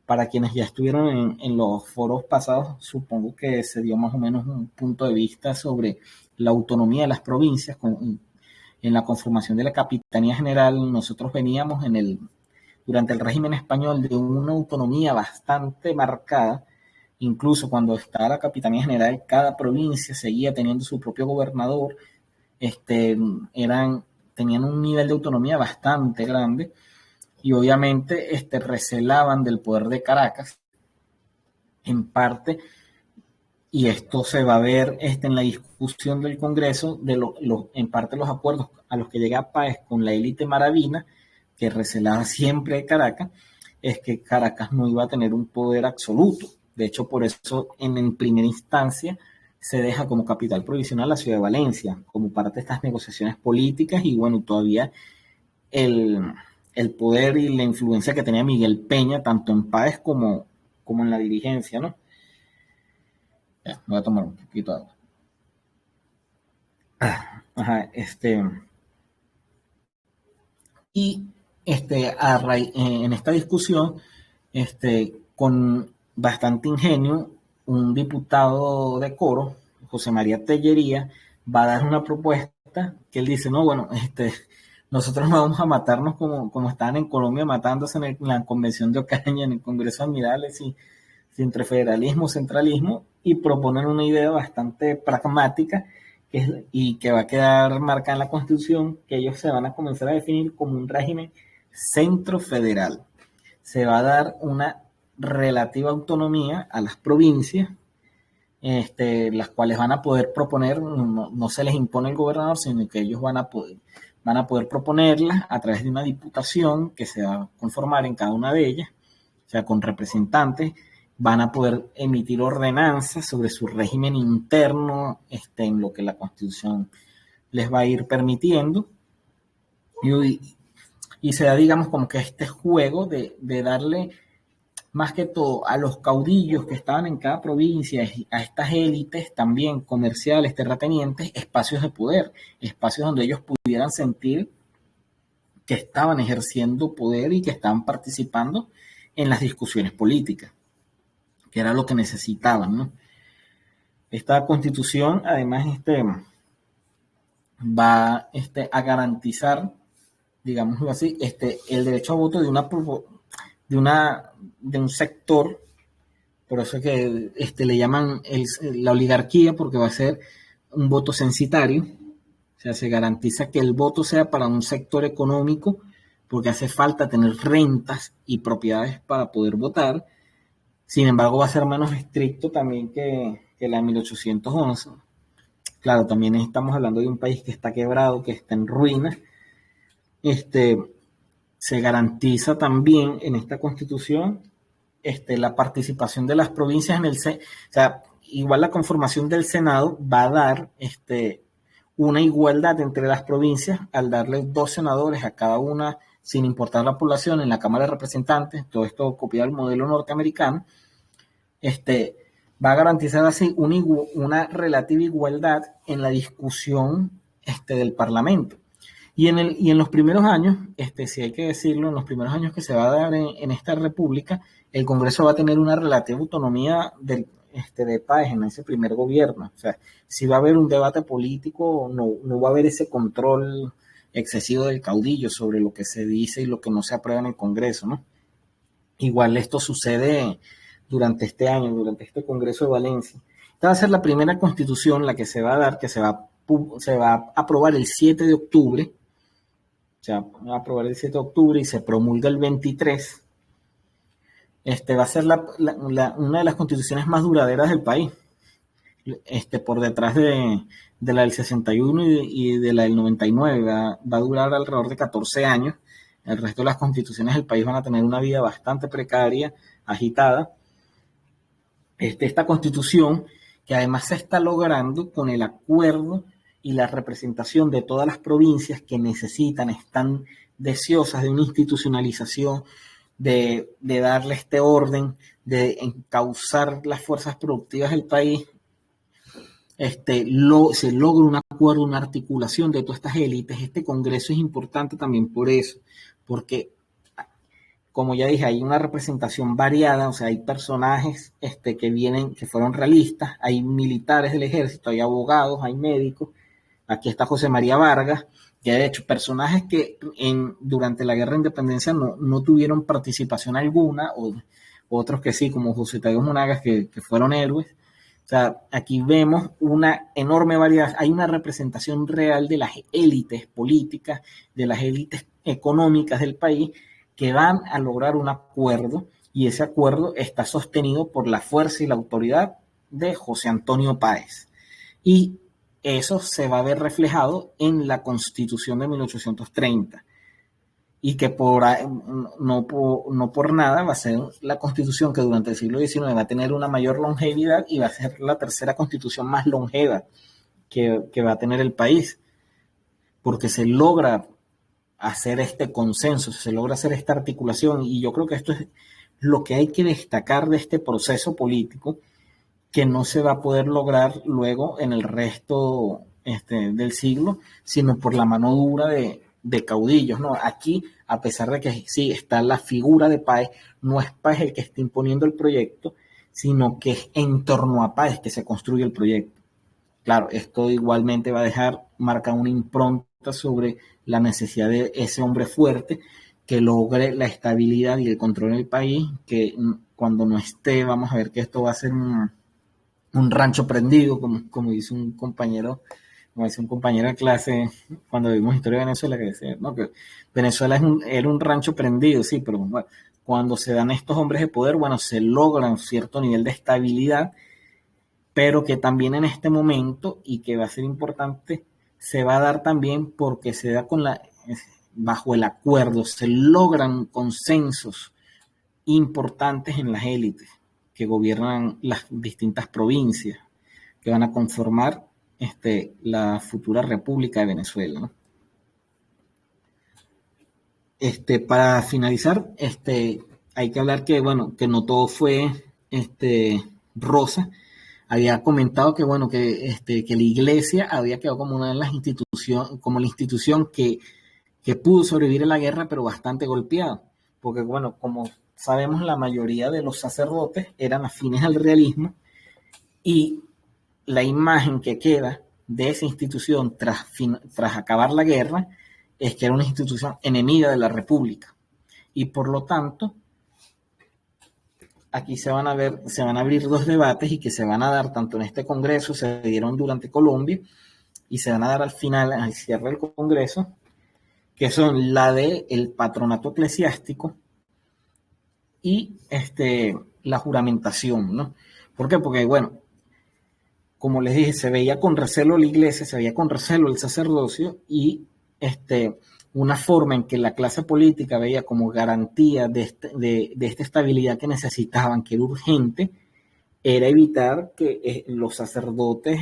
Para quienes ya estuvieron en los foros pasados, supongo que se dio más o menos un punto de vista sobre la autonomía de las provincias. En la conformación de la Capitanía General, nosotros veníamos durante el régimen español de una autonomía bastante marcada. Incluso cuando estaba la Capitanía General, cada provincia seguía teniendo su propio gobernador. Tenían un nivel de autonomía bastante grande, y obviamente recelaban del poder de Caracas en parte, y esto se va a ver en la discusión del Congreso, en parte los acuerdos a los que llega Páez con la élite maravina, que recelaba siempre de Caracas, es que Caracas no iba a tener un poder absoluto. De hecho, por eso en primera instancia se deja como capital provisional la ciudad de Valencia, como parte de estas negociaciones políticas, y bueno, todavía el poder y la influencia que tenía Miguel Peña, tanto en Páez como en la dirigencia, ¿no? Ya, voy a tomar un poquito de agua. Y en esta discusión, con bastante ingenio, un diputado de Coro, José María Tellería, va a dar una propuesta que él dice, no, bueno, nosotros no vamos a matarnos como estaban en Colombia matándose en la Convención de Ocaña, en el Congreso de Admirales, y entre federalismo, centralismo, y proponen una idea bastante pragmática y que va a quedar marcada en la Constitución, que ellos se van a comenzar a definir como un régimen centro-federal. Se va a dar una relativa autonomía a las provincias, las cuales van a poder proponer, no se les impone el gobernador, sino que ellos van a poder proponerlas a través de una diputación que se va a conformar en cada una de ellas, o sea, con representantes, van a poder emitir ordenanzas sobre su régimen interno, en lo que la Constitución les va a ir permitiendo, y se da, digamos, como que este juego de darle más que todo a los caudillos que estaban en cada provincia, y a estas élites también comerciales, terratenientes, espacios de poder, espacios donde ellos pudieran sentir que estaban ejerciendo poder y que estaban participando en las discusiones políticas, que era lo que necesitaban, ¿no? Esta constitución, además, va a garantizar, digámoslo así, el derecho a voto de un sector, por eso es que le llaman la oligarquía, porque va a ser un voto censitario, o sea, se garantiza que el voto sea para un sector económico, porque hace falta tener rentas y propiedades para poder votar. Sin embargo, va a ser menos estricto también que la de 1811. Claro, también estamos hablando de un país que está quebrado, que está en ruinas. Se garantiza también en esta constitución la participación de las provincias en o sea, igual la conformación del Senado va a dar una igualdad entre las provincias al darle 2 senadores a cada una, sin importar la población, en la Cámara de Representantes. Todo esto copiado del modelo norteamericano. Va a garantizar así una relativa igualdad en la discusión del Parlamento. Y en los primeros años, si hay que decirlo, en los primeros años que se va a dar en esta república, el Congreso va a tener una relativa autonomía de Páez en ese primer gobierno. O sea, si va a haber un debate político, no va a haber ese control excesivo del caudillo sobre lo que se dice y lo que no se aprueba en el Congreso, ¿no? Igual esto sucede durante este año, durante este Congreso de Valencia. Esta va a ser la primera constitución, la que se va a dar, que se va a aprobar el 7 de octubre, se va a aprobar el 7 de octubre y se promulga el 23. Va a ser una de las constituciones más duraderas del país, por detrás de la del 61 y de la del 99, va a durar alrededor de 14 años. El resto de las constituciones del país van a tener una vida bastante precaria, agitada. Esta constitución, que además se está logrando con el acuerdo y la representación de todas las provincias que están deseosas de una institucionalización, de darle este orden, de encauzar las fuerzas productivas del país. Se logra un acuerdo, una articulación de todas estas élites. Este Congreso es importante también por eso, porque, como ya dije, hay una representación variada, o sea, hay personajes que fueron realistas, hay militares del ejército, hay abogados, hay médicos. Aquí está José María Vargas, que de hecho personajes que durante la Guerra de Independencia no tuvieron participación alguna, o otros que sí, como José Tadeo Monagas, que fueron héroes. O sea, aquí vemos una enorme variedad, hay una representación real de las élites políticas, de las élites económicas del país, que van a lograr un acuerdo, y ese acuerdo está sostenido por la fuerza y la autoridad de José Antonio Páez. Y eso se va a ver reflejado en la Constitución de 1830. Y que no por nada va a ser la Constitución que durante el siglo XIX va a tener una mayor longevidad, y va a ser la tercera Constitución más longeva que va a tener el país, porque se logra hacer este consenso, se logra hacer esta articulación. Y yo creo que esto es lo que hay que destacar de este proceso político, que no se va a poder lograr luego en el resto del siglo, sino por la mano dura de caudillos, ¿no? Aquí, a pesar de que sí está la figura de Páez, no es Páez el que está imponiendo el proyecto, sino que es en torno a Páez que se construye el proyecto. Claro, esto igualmente va a dejar marcar una impronta sobre la necesidad de ese hombre fuerte que logre la estabilidad y el control del país, que cuando no esté, vamos a ver que esto va a ser un rancho prendido, como dice un compañero de clase cuando vimos Historia de Venezuela, que decía, ¿no?, que Venezuela era un rancho prendido, sí, pero bueno, cuando se dan estos hombres de poder, bueno, se logra un cierto nivel de estabilidad, pero que también en este momento, y que va a ser importante, se va a dar también porque se da bajo el acuerdo, se logran consensos importantes en las élites que gobiernan las distintas provincias que van a conformar la futura República de Venezuela, ¿no? Para finalizar, hay que hablar que, bueno, que no todo fue rosa. Había comentado que, bueno, que la iglesia había quedado como una de las instituciones, como la institución que pudo sobrevivir en la guerra, pero bastante golpeada. Porque, bueno, como sabemos, la mayoría de los sacerdotes eran afines al realismo, y la imagen que queda de esa institución tras acabar la guerra es que era una institución enemiga de la República. Y por lo tanto, aquí se van a abrir dos debates y que se van a dar tanto en este Congreso, se dieron durante Colombia y se van a dar al final, al cierre del Congreso, que son la de el patronato eclesiástico y la juramentación, ¿no? ¿Por qué? Porque, bueno, como les dije, se veía con recelo la iglesia, se veía con recelo el sacerdocio, y una forma en que la clase política veía como garantía de esta estabilidad que necesitaban, que era urgente, era evitar que los sacerdotes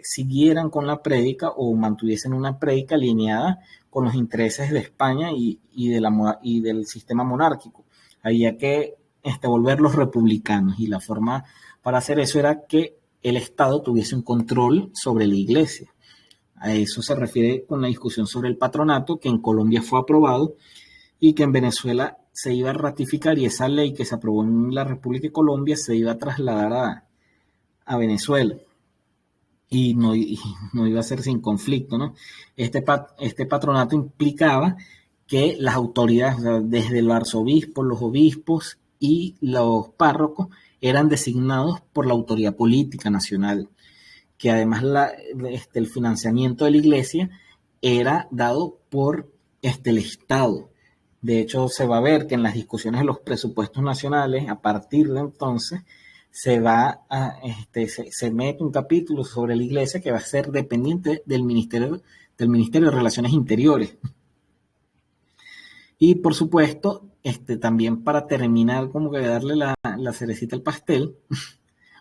siguieran con la prédica o mantuviesen una prédica alineada con los intereses de España y del sistema monárquico. Había que volverlos republicanos, y la forma para hacer eso era que el Estado tuviese un control sobre la iglesia. A eso se refiere con la discusión sobre el patronato, que en Colombia fue aprobado y que en Venezuela se iba a ratificar, y esa ley que se aprobó en la República de Colombia se iba a trasladar a Venezuela. Y no iba a ser sin conflicto, ¿no? Este patronato implicaba que las autoridades, o sea, desde el arzobispo, los obispos y los párrocos, eran designados por la autoridad política nacional, que además el financiamiento de la iglesia era dado por el Estado. De hecho, se va a ver que en las discusiones de los presupuestos nacionales, a partir de entonces, se mete un capítulo sobre la iglesia que va a ser dependiente del Ministerio de Relaciones Interiores. Y por supuesto, también para terminar, como que darle la cerecita al pastel,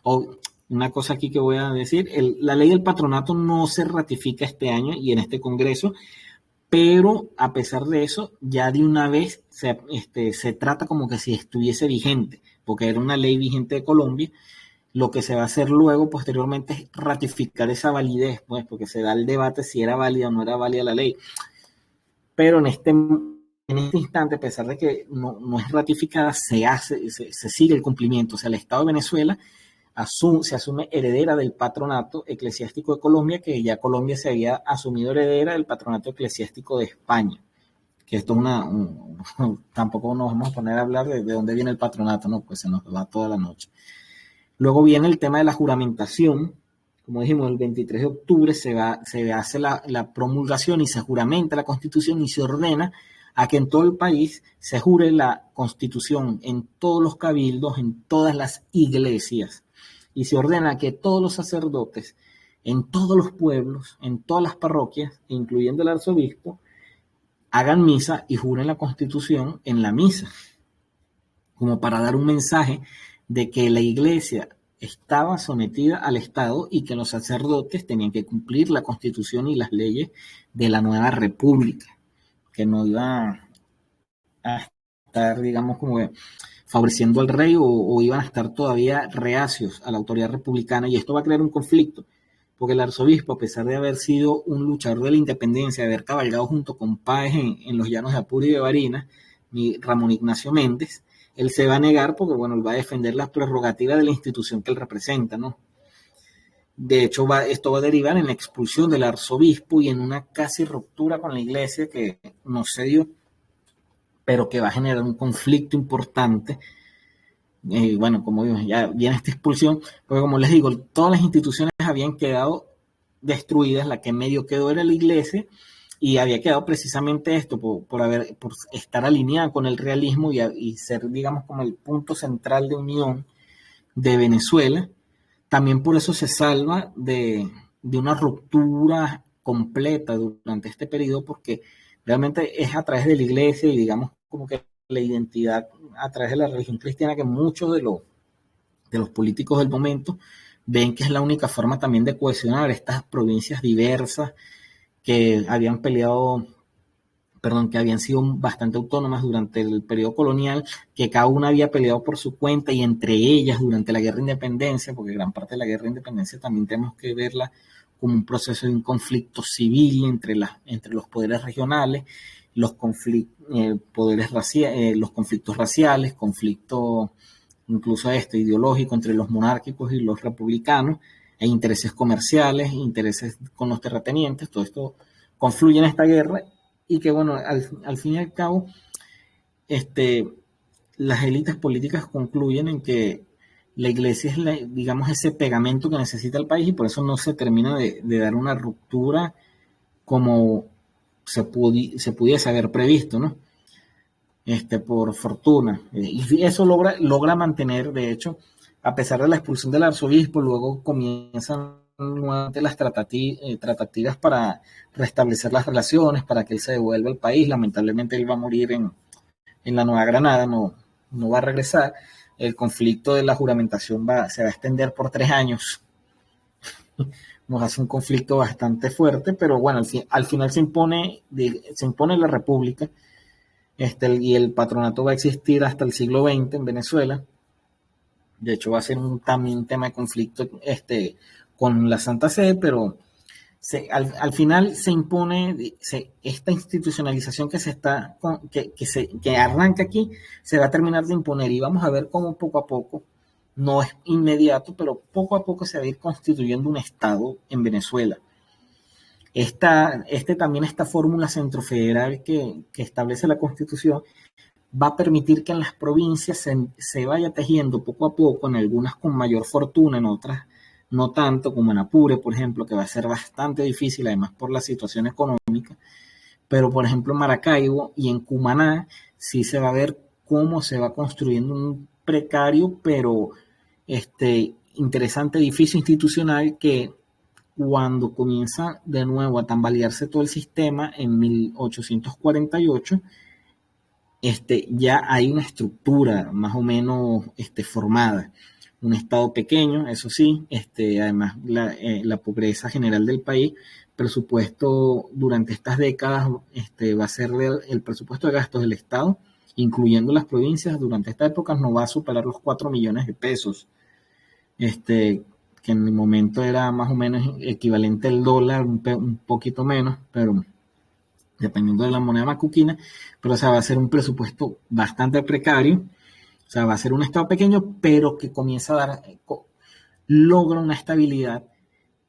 o una cosa aquí que voy a decir, la ley del patronato no se ratifica este año y en este Congreso, pero a pesar de eso, ya de una vez se trata como que si estuviese vigente, porque era una ley vigente de Colombia. Lo que se va a hacer luego, posteriormente, es ratificar esa validez, pues, porque se da el debate si era válida o no era válida la ley. Pero en este instante, a pesar de que no es ratificada, se sigue el cumplimiento. O sea, el Estado de Venezuela se asume heredera del patronato eclesiástico de Colombia, que ya Colombia se había asumido heredera del patronato eclesiástico de España. Que esto es tampoco nos vamos a poner a hablar de dónde viene el patronato, no, pues se nos va toda la noche. Luego viene el tema de la juramentación. Como dijimos, el 23 de octubre se hace la promulgación y se juramenta la Constitución, y se ordena a que en todo el país se jure la Constitución, en todos los cabildos, en todas las iglesias, y se ordena que todos los sacerdotes, en todos los pueblos, en todas las parroquias, incluyendo el arzobispo, hagan misa y juren la Constitución en la misa, como para dar un mensaje de que la iglesia estaba sometida al Estado y que los sacerdotes tenían que cumplir la Constitución y las leyes de la nueva república, que no iban a estar, digamos, como favoreciendo al rey, o iban a estar todavía reacios a la autoridad republicana, y esto va a crear un conflicto, porque el arzobispo, a pesar de haber sido un luchador de la independencia, de haber cabalgado junto con Páez en los llanos de Apure y de Barinas, Ramón Ignacio Méndez, él se va a negar porque, bueno, él va a defender las prerrogativas de la institución que él representa, ¿no? De hecho, esto va a derivar en la expulsión del arzobispo y en una casi ruptura con la iglesia que no se dio, pero que va a generar un conflicto importante. Bueno, como digo, ya viene esta expulsión, porque como les digo, todas las instituciones habían quedado destruidas, la que medio quedó era la iglesia, y había quedado precisamente esto, por estar alineada con el realismo y ser, digamos, como el punto central de unión de Venezuela, también por eso se salva de una ruptura completa durante este periodo, porque realmente es a través de la iglesia y digamos como que la identidad a través de la religión cristiana que muchos de los políticos del momento ven que es la única forma también de cohesionar estas provincias diversas que habían peleado, perdón, que habían sido bastante autónomas durante el periodo colonial, que cada una había peleado por su cuenta y entre ellas durante la guerra de independencia, porque gran parte de la guerra de independencia también tenemos que verla como un proceso de un conflicto civil entre los poderes regionales, los los conflictos raciales, conflictos incluso ideológico entre los monárquicos y los republicanos, e intereses comerciales, intereses con los terratenientes, todo esto confluye en esta guerra y que bueno, al fin y al cabo, las élites políticas concluyen en que la iglesia es, digamos, ese pegamento que necesita el país y por eso no se termina de dar una ruptura como se pudiese haber previsto, ¿no? Por fortuna. Y eso logra mantener, de hecho, a pesar de la expulsión del arzobispo, luego comienzan nuevamente las tratativas para restablecer las relaciones, para que él se devuelva al país. Lamentablemente él va a morir en la Nueva Granada, no va a regresar. El conflicto de la juramentación se va a extender por 3 años. Nos hace un conflicto bastante fuerte, pero bueno, al final se impone la república. Y el patronato va a existir hasta el siglo XX en Venezuela. De hecho, va a ser también un tema de conflicto con la Santa Sede, pero al final se impone esta institucionalización que arranca aquí, se va a terminar de imponer y vamos a ver cómo poco a poco, no es inmediato, pero poco a poco se va a ir constituyendo un Estado en Venezuela. También esta fórmula centrofederal que establece la Constitución va a permitir que en las provincias se vaya tejiendo poco a poco, en algunas con mayor fortuna, en otras no tanto, como en Apure, por ejemplo, que va a ser bastante difícil, además por la situación económica, pero por ejemplo en Maracaibo y en Cumaná sí se va a ver cómo se va construyendo un precario, pero interesante edificio institucional que cuando comienza de nuevo a tambalearse todo el sistema en 1848, ya hay una estructura más o menos formada. Un estado pequeño, eso sí, además la pobreza general del país, presupuesto durante estas décadas va a ser el presupuesto de gastos del Estado, incluyendo las provincias, durante esta época no va a superar los 4 millones de pesos, que en el momento era más o menos equivalente al dólar, un poquito menos, pero dependiendo de la moneda macuquina, pero o sea, va a ser un presupuesto bastante precario, o sea, va a ser un estado pequeño, pero que comienza a logra una estabilidad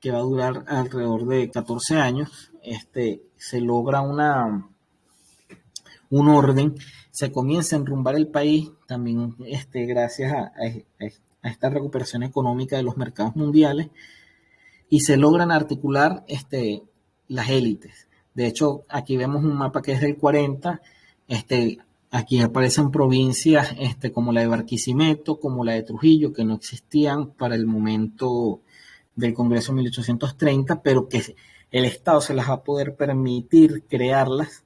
que va a durar alrededor de 14 años, se logra un orden, se comienza a enrumbar el país, también gracias a esta recuperación económica de los mercados mundiales, y se logran articular las élites. De hecho, aquí vemos un mapa que es del 40, aquí aparecen provincias como la de Barquisimeto, como la de Trujillo, que no existían para el momento del Congreso de 1830, pero que el Estado se las va a poder permitir crearlas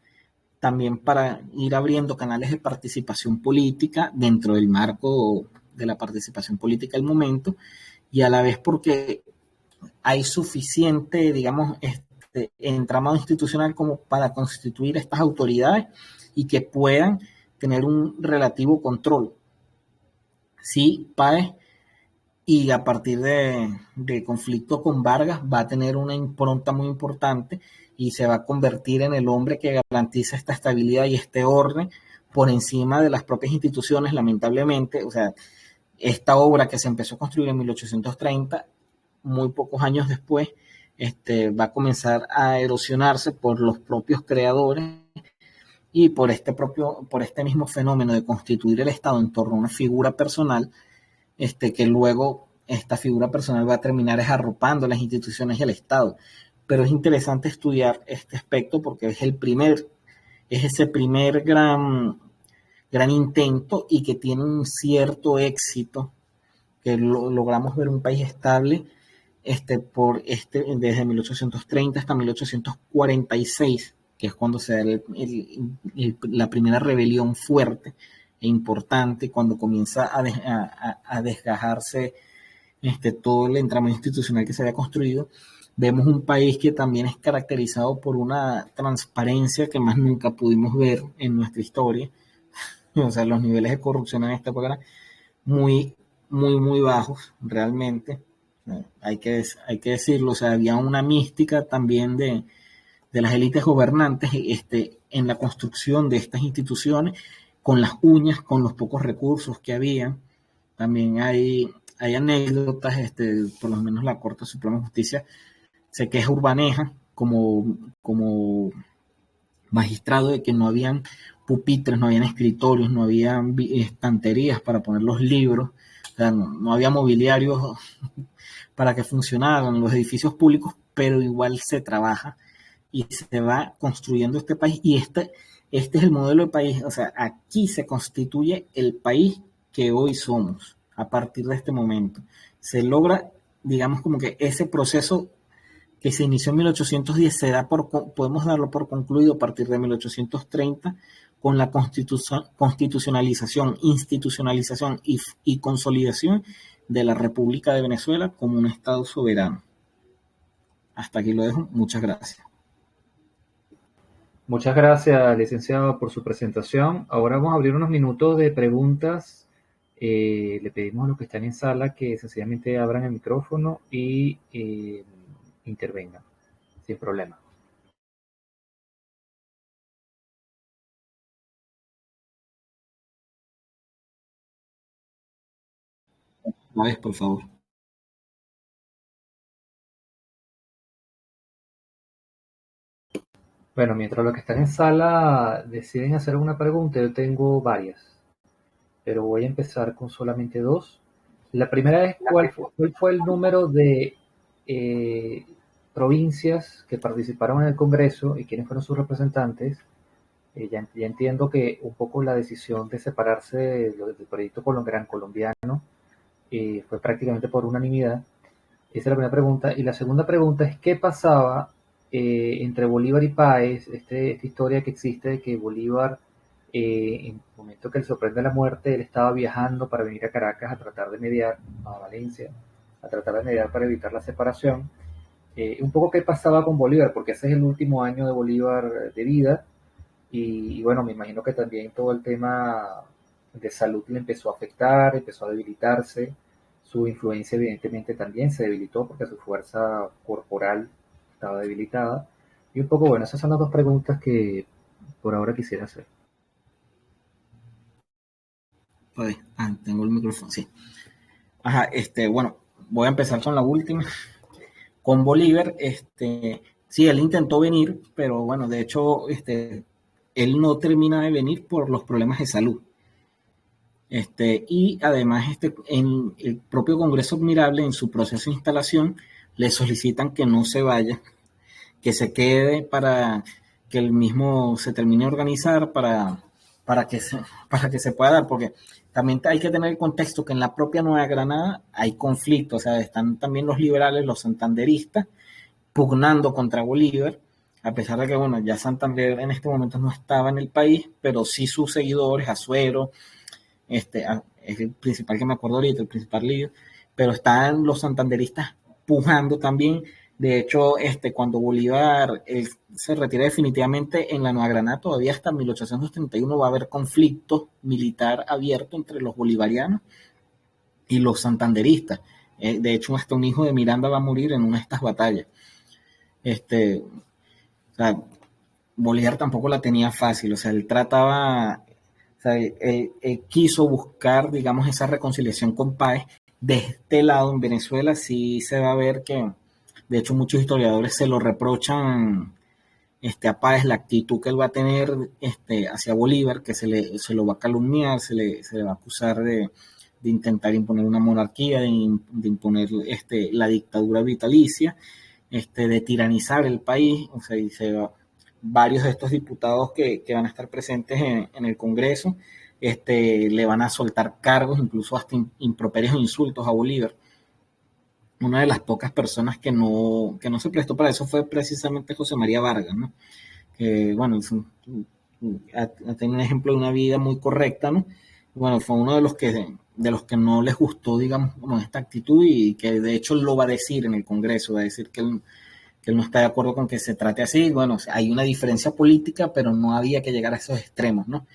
también para ir abriendo canales de participación política dentro del marco de la participación política del momento, y a la vez porque hay suficiente, digamos, entramado institucional como para constituir estas autoridades y que puedan tener un relativo control. Sí, Páez, y a partir de conflicto con Vargas va a tener una impronta muy importante y se va a convertir en el hombre que garantiza esta estabilidad y este orden por encima de las propias instituciones, lamentablemente. O sea, esta obra que se empezó a construir en 1830, muy pocos años después, va a comenzar a erosionarse por los propios creadores y por este mismo fenómeno de constituir el Estado en torno a una figura personal, que luego esta figura personal va a terminar arropando las instituciones y el Estado. Pero es interesante estudiar este aspecto porque es ese primer gran intento y que tiene un cierto éxito que logramos ver un país estable desde 1830 hasta 1846, que es cuando se da la primera rebelión fuerte e importante, cuando comienza a desgajarse todo el entramado institucional que se había construido. Vemos un país que también es caracterizado por una transparencia que más nunca pudimos ver en nuestra historia. O sea, los niveles de corrupción en esta época eran muy, muy, muy bajos, realmente. Hay que decirlo, o sea, había una mística también de las élites gobernantes en la construcción de estas instituciones, con las uñas, con los pocos recursos que había. También hay anécdotas, por lo menos la Corte Suprema de Justicia se queja Urbaneja como magistrado de que no habían pupitres, no habían escritorios, no habían estanterías para poner los libros, o sea, no había mobiliario para que funcionaran los edificios públicos, pero igual se trabaja y se va construyendo este país, y este es el modelo de país. O sea, aquí se constituye el país que hoy somos a partir de este momento. Se logra, digamos, como que ese proceso que se inició en 1810 podemos darlo por concluido a partir de 1830, con la constitucionalización, institucionalización y consolidación de la República de Venezuela como un Estado soberano. Hasta aquí lo dejo. Muchas gracias. Muchas gracias, licenciado, por su presentación. Ahora vamos a abrir unos minutos de preguntas. Le pedimos a los que están en sala que sencillamente abran el micrófono y intervengan, sin problema. Una vez, por favor. Bueno, mientras los que están en sala deciden hacer una pregunta, yo tengo varias, pero voy a empezar con solamente dos. La primera es cuál fue el número de provincias que participaron en el Congreso y quiénes fueron sus representantes. Ya entiendo que un poco la decisión de separarse del proyecto Gran Colombiano fue prácticamente por unanimidad. Esa es la primera pregunta. Y la segunda pregunta es, ¿qué pasaba entre Bolívar y Páez? Esta historia que existe de que Bolívar, en el momento que le sorprende la muerte, él estaba viajando para venir a Caracas a tratar de mediar, a Valencia, a tratar de mediar para evitar la separación. Un poco qué pasaba con Bolívar, porque ese es el último año de Bolívar de vida. Y bueno, me imagino que también todo el tema de salud le empezó a afectar, empezó a debilitarse. Su influencia evidentemente también se debilitó porque su fuerza corporal estaba debilitada. Y un poco, bueno, esas son las dos preguntas que por ahora quisiera hacer. Tengo el micrófono, sí. Ajá, bueno, voy a empezar con la última. Con Bolívar, sí, él intentó venir, pero bueno, de hecho, él no termina de venir por los problemas de salud. Y además, en el propio Congreso Admirable, en su proceso de instalación, le solicitan que no se vaya, que se quede para que el mismo se termine de organizar para que se pueda dar, porque también hay que tener el contexto que en la propia Nueva Granada hay conflictos, o sea, están también los liberales, los santanderistas, pugnando contra Bolívar, a pesar de que, bueno, ya Santander en este momento no estaba en el país, pero sí sus seguidores, Azuero, es el principal que me acuerdo ahorita, el principal líder, pero están los santanderistas pujando también. De hecho, cuando Bolívar se retira definitivamente en la Nueva Granada, todavía hasta 1831 va a haber conflicto militar abierto entre los bolivarianos y los santanderistas. De hecho, hasta un hijo de Miranda va a morir en una de estas batallas. O sea, Bolívar tampoco la tenía fácil, o sea, él trataba, o sea, él quiso buscar, digamos, esa reconciliación con Páez. De este lado, en Venezuela, sí se va a ver que, de hecho, muchos historiadores se lo reprochan a Páez, la actitud que él va a tener hacia Bolívar, que se lo va a calumniar, se le va a acusar de intentar imponer una monarquía, de imponer la dictadura vitalicia, de tiranizar el país. O sea, varios de estos diputados que van a estar presentes en el Congreso le van a soltar cargos, incluso hasta improperios e insultos a Bolívar. Una de las pocas personas que no se prestó para eso fue precisamente José María Vargas, ¿no? Que, bueno, ha tenido un ejemplo de una vida muy correcta, ¿no? Bueno, fue uno de los que no les gustó, digamos, como esta actitud, y que de hecho lo va a decir en el Congreso, va a decir que él no está de acuerdo con que se trate así. Bueno, hay una diferencia política, pero no había que llegar a esos extremos, ¿no?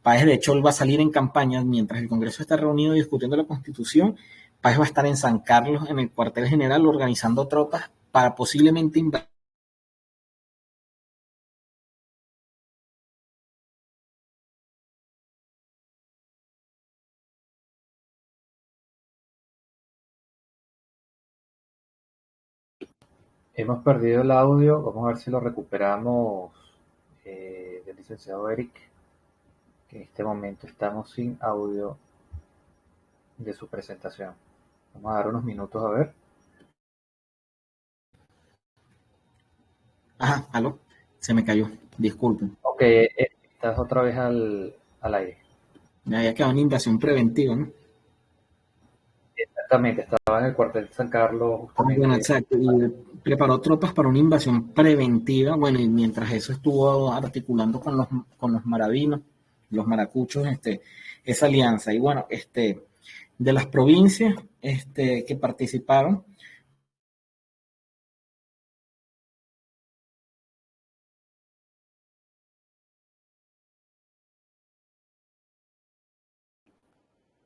Páez, de hecho, él va a salir en campaña mientras el Congreso está reunido discutiendo la Constitución. Páez va a estar en San Carlos, en el cuartel general, organizando tropas para posiblemente invadir. Hemos perdido el audio, vamos a ver si lo recuperamos del licenciado Eric, que en este momento estamos sin audio de su presentación. Vamos a dar unos minutos a ver. Ajá, aló, se me cayó, disculpen. Ok, estás otra vez al aire. Me había quedado una invasión preventiva, ¿no? Exactamente, estaba en el cuartel de San Carlos Bueno, justamente. exacto, y preparó tropas para una invasión preventiva. Bueno, y mientras eso estuvo articulando con los maravinos, los maracuchos, esa alianza. Y bueno, de las provincias que participaron,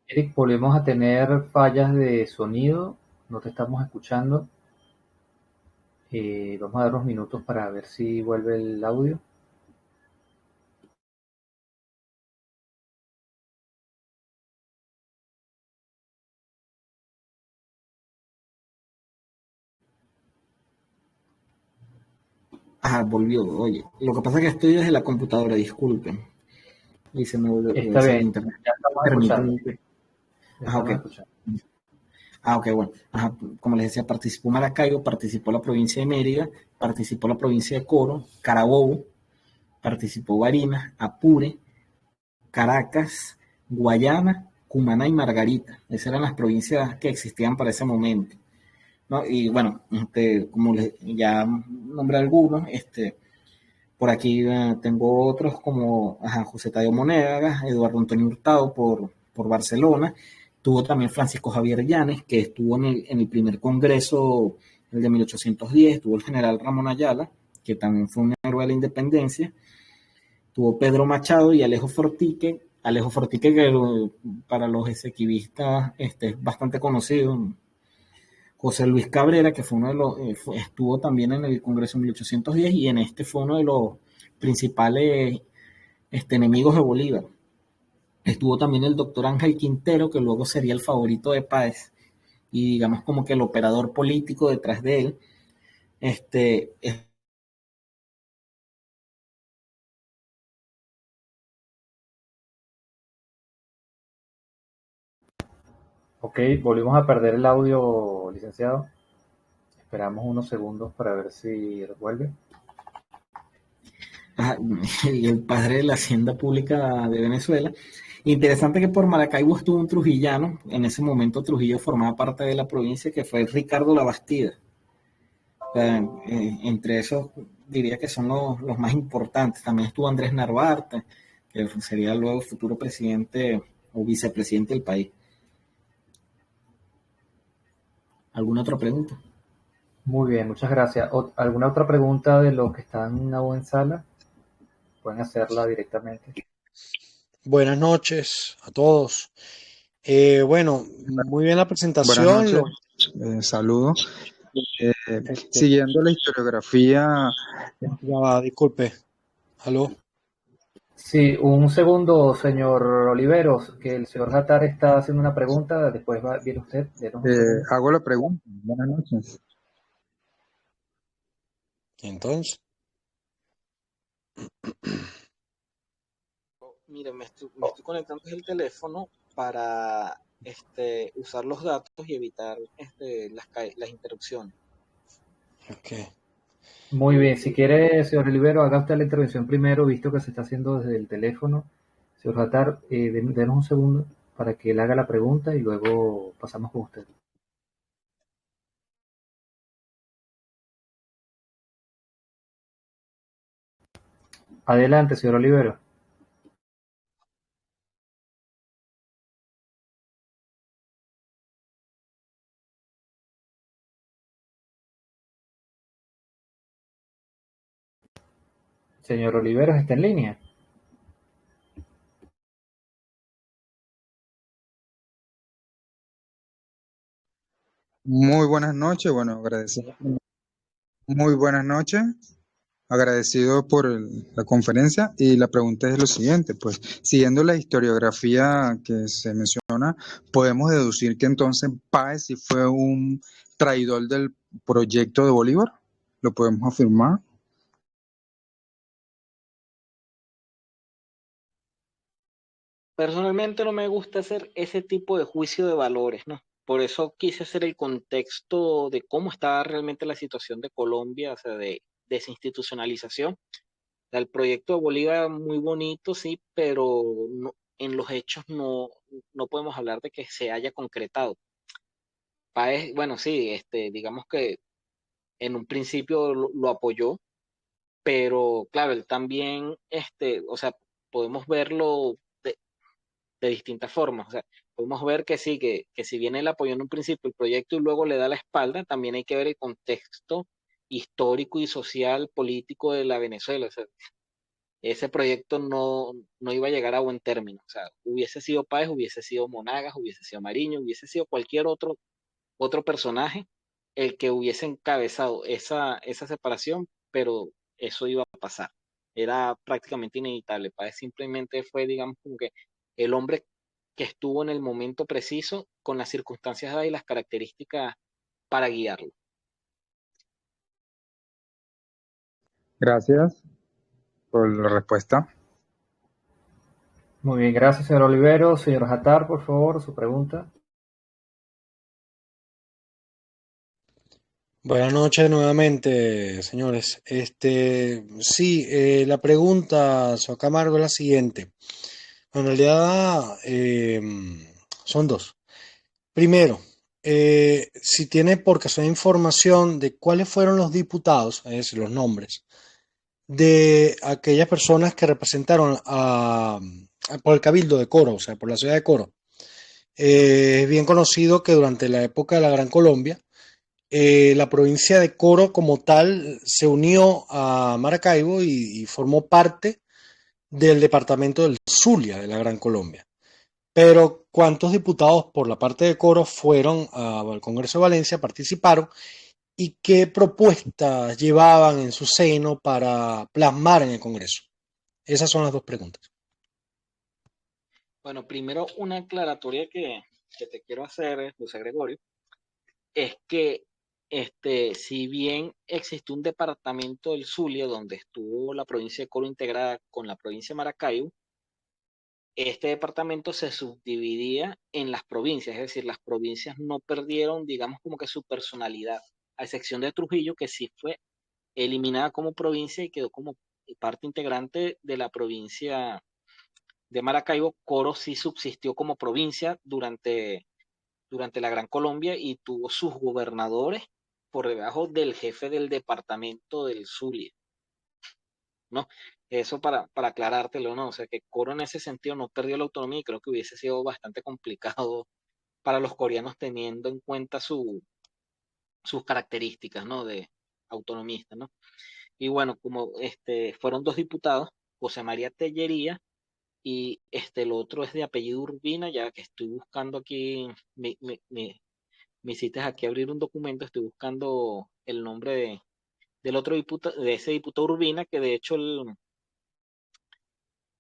Eric, volvemos a tener fallas de sonido, no te estamos escuchando. Vamos a dar unos minutos para ver si vuelve el audio. volvió. Oye, lo que pasa es que estoy desde la computadora, disculpen. Y se me volvió, debe Está ser el bien, internet. ya estamos escuchando. Permítanme. Ya Ok. estamos escuchando. Ok, bueno. Como les decía, participó Maracaibo, participó la provincia de Mérida, participó la provincia de Coro, Carabobo, participó Barinas, Apure, Caracas, Guayana, Cumaná y Margarita. Esas eran las provincias que existían para ese momento, ¿no? Y bueno, como ya nombré algunos, por aquí tengo otros como José Tadeo Monegas, Eduardo Antonio Hurtado por Barcelona. Tuvo también Francisco Javier Llanes, que estuvo en el primer congreso, el de 1810. Tuvo el general Ramón Ayala, que también fue un héroe de la independencia. Tuvo Pedro Machado y Alejo Fortique. Alejo Fortique, que para los esequivistas es bastante conocido. José Luis Cabrera, que fue uno de los, estuvo también en el Congreso en 1810, y en fue uno de los principales enemigos de Bolívar. Estuvo también el doctor Ángel Quintero, que luego sería el favorito de Páez, y digamos como que el operador político detrás de él. Este, Ok, volvimos a perder el audio, licenciado. Esperamos unos segundos para ver si vuelve. y el padre de la Hacienda Pública de Venezuela. Interesante que por Maracaibo estuvo un trujillano. En ese momento Trujillo formaba parte de la provincia, que fue Ricardo Labastida. Entre esos diría que son los más importantes. También estuvo Andrés Narvarte, que sería luego futuro presidente o vicepresidente del país. ¿Alguna otra pregunta? Muy bien, muchas gracias. ¿Alguna otra pregunta de los que están aún en sala? Pueden hacerla directamente. Buenas noches a todos. Bueno, muy bien la Buenas presentación. noches, saludos. Siguiendo la historiografía, Ya va, disculpe. ¿Aló? Sí, un segundo, señor Oliveros, que el señor Hatar está haciendo una pregunta, después viene usted. hago la pregunta. Buenas noches. Entonces, Mire, me estoy conectando el teléfono para usar los datos y evitar las interrupciones. ok. Muy bien, si quiere, señor Oliveros, haga usted la intervención primero, visto que se está haciendo desde el teléfono. Señor Jatar, denos un segundo para que él haga la pregunta y luego pasamos con usted. Adelante, señor Olivero. Señor Olivero, ¿está en línea? Muy buenas noches, bueno, agradecido. Muy buenas noches, agradecido por la conferencia y la pregunta es lo siguiente, pues siguiendo la historiografía que se menciona, podemos deducir que entonces Páez sí fue un traidor del proyecto de Bolívar, ¿lo podemos afirmar? Personalmente no me gusta hacer ese tipo de juicio de valores, ¿no? Por eso quise hacer el contexto de cómo estaba realmente la situación de Colombia, o sea, de desinstitucionalización. O sea, el proyecto de Bolívar muy bonito, sí, pero en los hechos no podemos hablar de que se haya concretado. Páez, bueno, sí, digamos que en un principio lo apoyó, pero claro, él también, o sea, podemos verlo de distintas formas. O sea, podemos ver que sí, que si bien él apoyó en un principio el proyecto y luego le da la espalda, también hay que ver el contexto histórico y social, político de la Venezuela. O sea, ese proyecto no iba a llegar a buen término. O sea, hubiese sido Páez, hubiese sido Monagas, hubiese sido Mariño, hubiese sido cualquier otro personaje el que hubiese encabezado esa separación, pero eso iba a pasar. Era prácticamente inevitable. Páez simplemente fue, digamos, como que el hombre que estuvo en el momento preciso, con las circunstancias dadas y las características para guiarlo. Gracias por la respuesta. Muy bien, gracias, señor Olivero. Señor Jatar, por favor, su pregunta. Buenas noches nuevamente, señores. Sí, la pregunta, Soa Camargo, es la siguiente. En realidad, son dos. Primero, si tiene por casualidad información de cuáles fueron los diputados, es decir, los nombres, de aquellas personas que representaron por el Cabildo de Coro, o sea, por la ciudad de Coro. Es bien conocido que durante la época de la Gran Colombia, la provincia de Coro como tal se unió a Maracaibo y formó parte del departamento del Zulia de la Gran Colombia. Pero ¿cuántos diputados por la parte de Coro fueron al Congreso de Valencia, participaron y qué propuestas llevaban en su seno para plasmar en el Congreso? Esas son las dos preguntas. Bueno, primero una aclaratoria que te quiero hacer, José Gregorio, es que si bien existe un departamento del Zulia donde estuvo la provincia de Coro integrada con la provincia de Maracaibo, este departamento se subdividía en las provincias, es decir, las provincias no perdieron, digamos, como que su personalidad, a excepción de Trujillo, que sí fue eliminada como provincia y quedó como parte integrante de la provincia de Maracaibo. Coro sí subsistió como provincia durante la Gran Colombia y tuvo sus gobernadores por debajo del jefe del departamento del Zulia, ¿no? Eso para aclarártelo, ¿no? O sea, que Coro en ese sentido no perdió la autonomía y creo que hubiese sido bastante complicado para los coreanos teniendo en cuenta sus características, ¿no? De autonomistas, ¿no? Y bueno, como fueron dos diputados, José María Tellería y el otro es de apellido Urbina, ya que estoy buscando aquí, me hiciste aquí abrir un documento, estoy buscando el nombre del otro diputado, de ese diputado Urbina, que de hecho él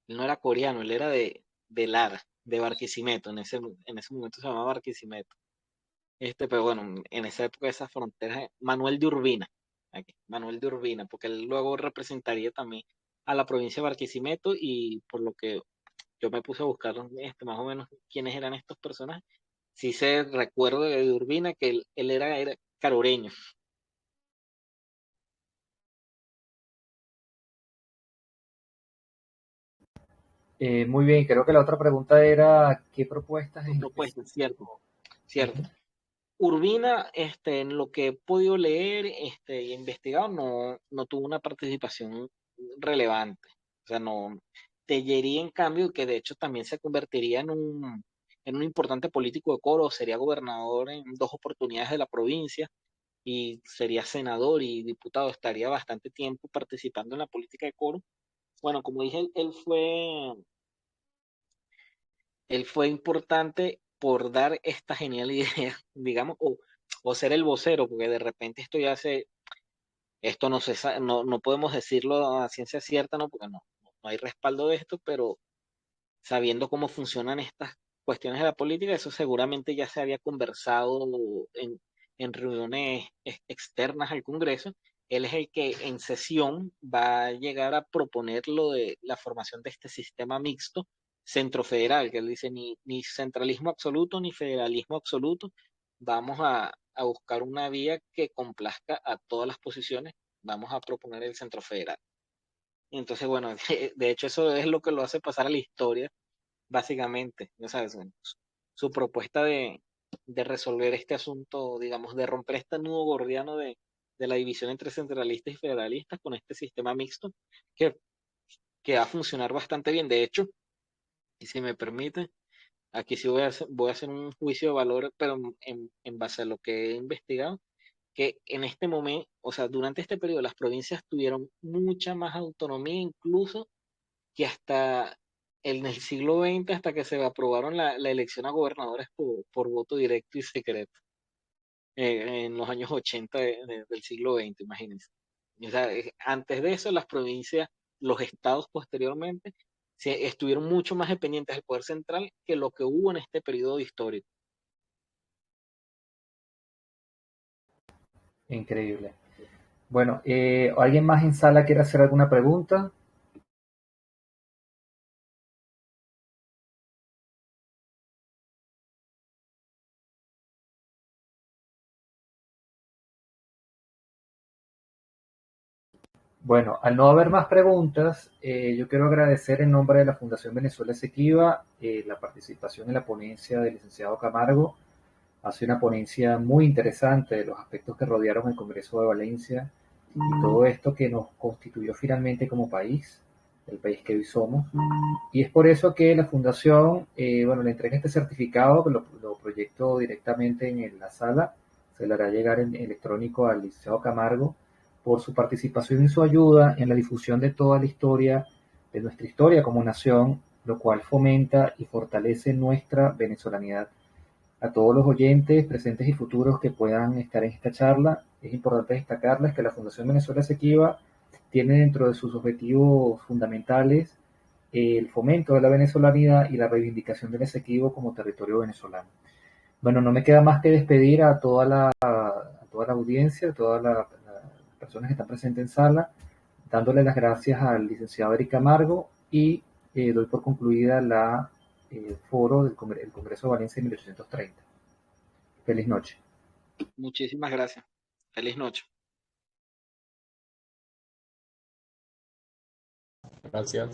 no era coreano, él era de Lara, de Barquisimeto, en ese momento se llamaba Barquisimeto. Pero bueno, en esa época de esas fronteras, Manuel de Urbina, aquí, Manuel de Urbina, porque él luego representaría también a la provincia de Barquisimeto y por lo que yo me puse a buscar más o menos quiénes eran estos personajes. Sí se recuerdo de Urbina que él era caroreño. Muy bien, creo que la otra pregunta era ¿qué propuestas en Propuestas, cierto, específico? cierto. Ujú. Urbina, en lo que he podido leer y investigado, no tuvo una participación relevante. O sea, no. Tellería, en cambio, que de hecho también se convertiría en un importante político de Coro, sería gobernador en 2 oportunidades de la provincia y sería senador y diputado, estaría bastante tiempo participando en la política de Coro. Bueno, como dije, él fue importante por dar esta genial idea, digamos, o ser el vocero, porque de repente esto no podemos decirlo a ciencia cierta, ¿no? Porque no hay respaldo de esto, pero sabiendo cómo funcionan estas cuestiones de la política, eso seguramente ya se había conversado en reuniones externas al Congreso. Él es el que en sesión va a llegar a proponer lo de la formación de este sistema mixto centrofederal, que él dice ni centralismo absoluto ni federalismo absoluto. Vamos a buscar una vía que complazca a todas las posiciones. Vamos a proponer el centro federal. Entonces, bueno, de hecho eso es lo que lo hace pasar a la historia básicamente, ya sabes, su propuesta de resolver este asunto, digamos, de romper este nudo gordiano de la división entre centralistas y federalistas con este sistema mixto que, que va a funcionar bastante bien. De hecho, y si me permite, aquí sí voy a hacer un juicio de valor, pero en base a lo que he investigado, que en este momento, o sea, durante este periodo las provincias tuvieron mucha más autonomía incluso que hasta en el siglo XX, hasta que se aprobaron la elección a gobernadores por voto directo y secreto, en los años 80 del siglo XX, imagínense. O sea, antes de eso, las provincias, los estados posteriormente, estuvieron mucho más dependientes del poder central que lo que hubo en este periodo histórico. Increíble. Bueno, ¿alguien más en sala quiere hacer alguna pregunta? Bueno, al no haber más preguntas, yo quiero agradecer en nombre de la Fundación Venezuela Esequiba la participación en la ponencia del licenciado Camargo. Ha sido una ponencia muy interesante de los aspectos que rodearon el Congreso de Valencia y todo esto que nos constituyó finalmente como país, el país que hoy somos. Y es por eso que la Fundación, bueno, le entrega este certificado, que lo proyecto directamente en la sala, se le hará llegar en electrónico al licenciado Camargo, por su participación y su ayuda en la difusión de toda la historia, de nuestra historia como nación, lo cual fomenta y fortalece nuestra venezolanidad. A todos los oyentes, presentes y futuros que puedan estar en esta charla, es importante destacarles que la Fundación Venezuela Esequiba tiene dentro de sus objetivos fundamentales el fomento de la venezolanidad y la reivindicación del Esequibo como territorio venezolano. Bueno, no me queda más que despedir a toda la audiencia, a todas las personas que están presentes en sala, dándole las gracias al licenciado Eric Camargo y doy por concluida el foro del Congreso de Valencia en 1830. Feliz noche. Muchísimas gracias. Feliz noche. Gracias.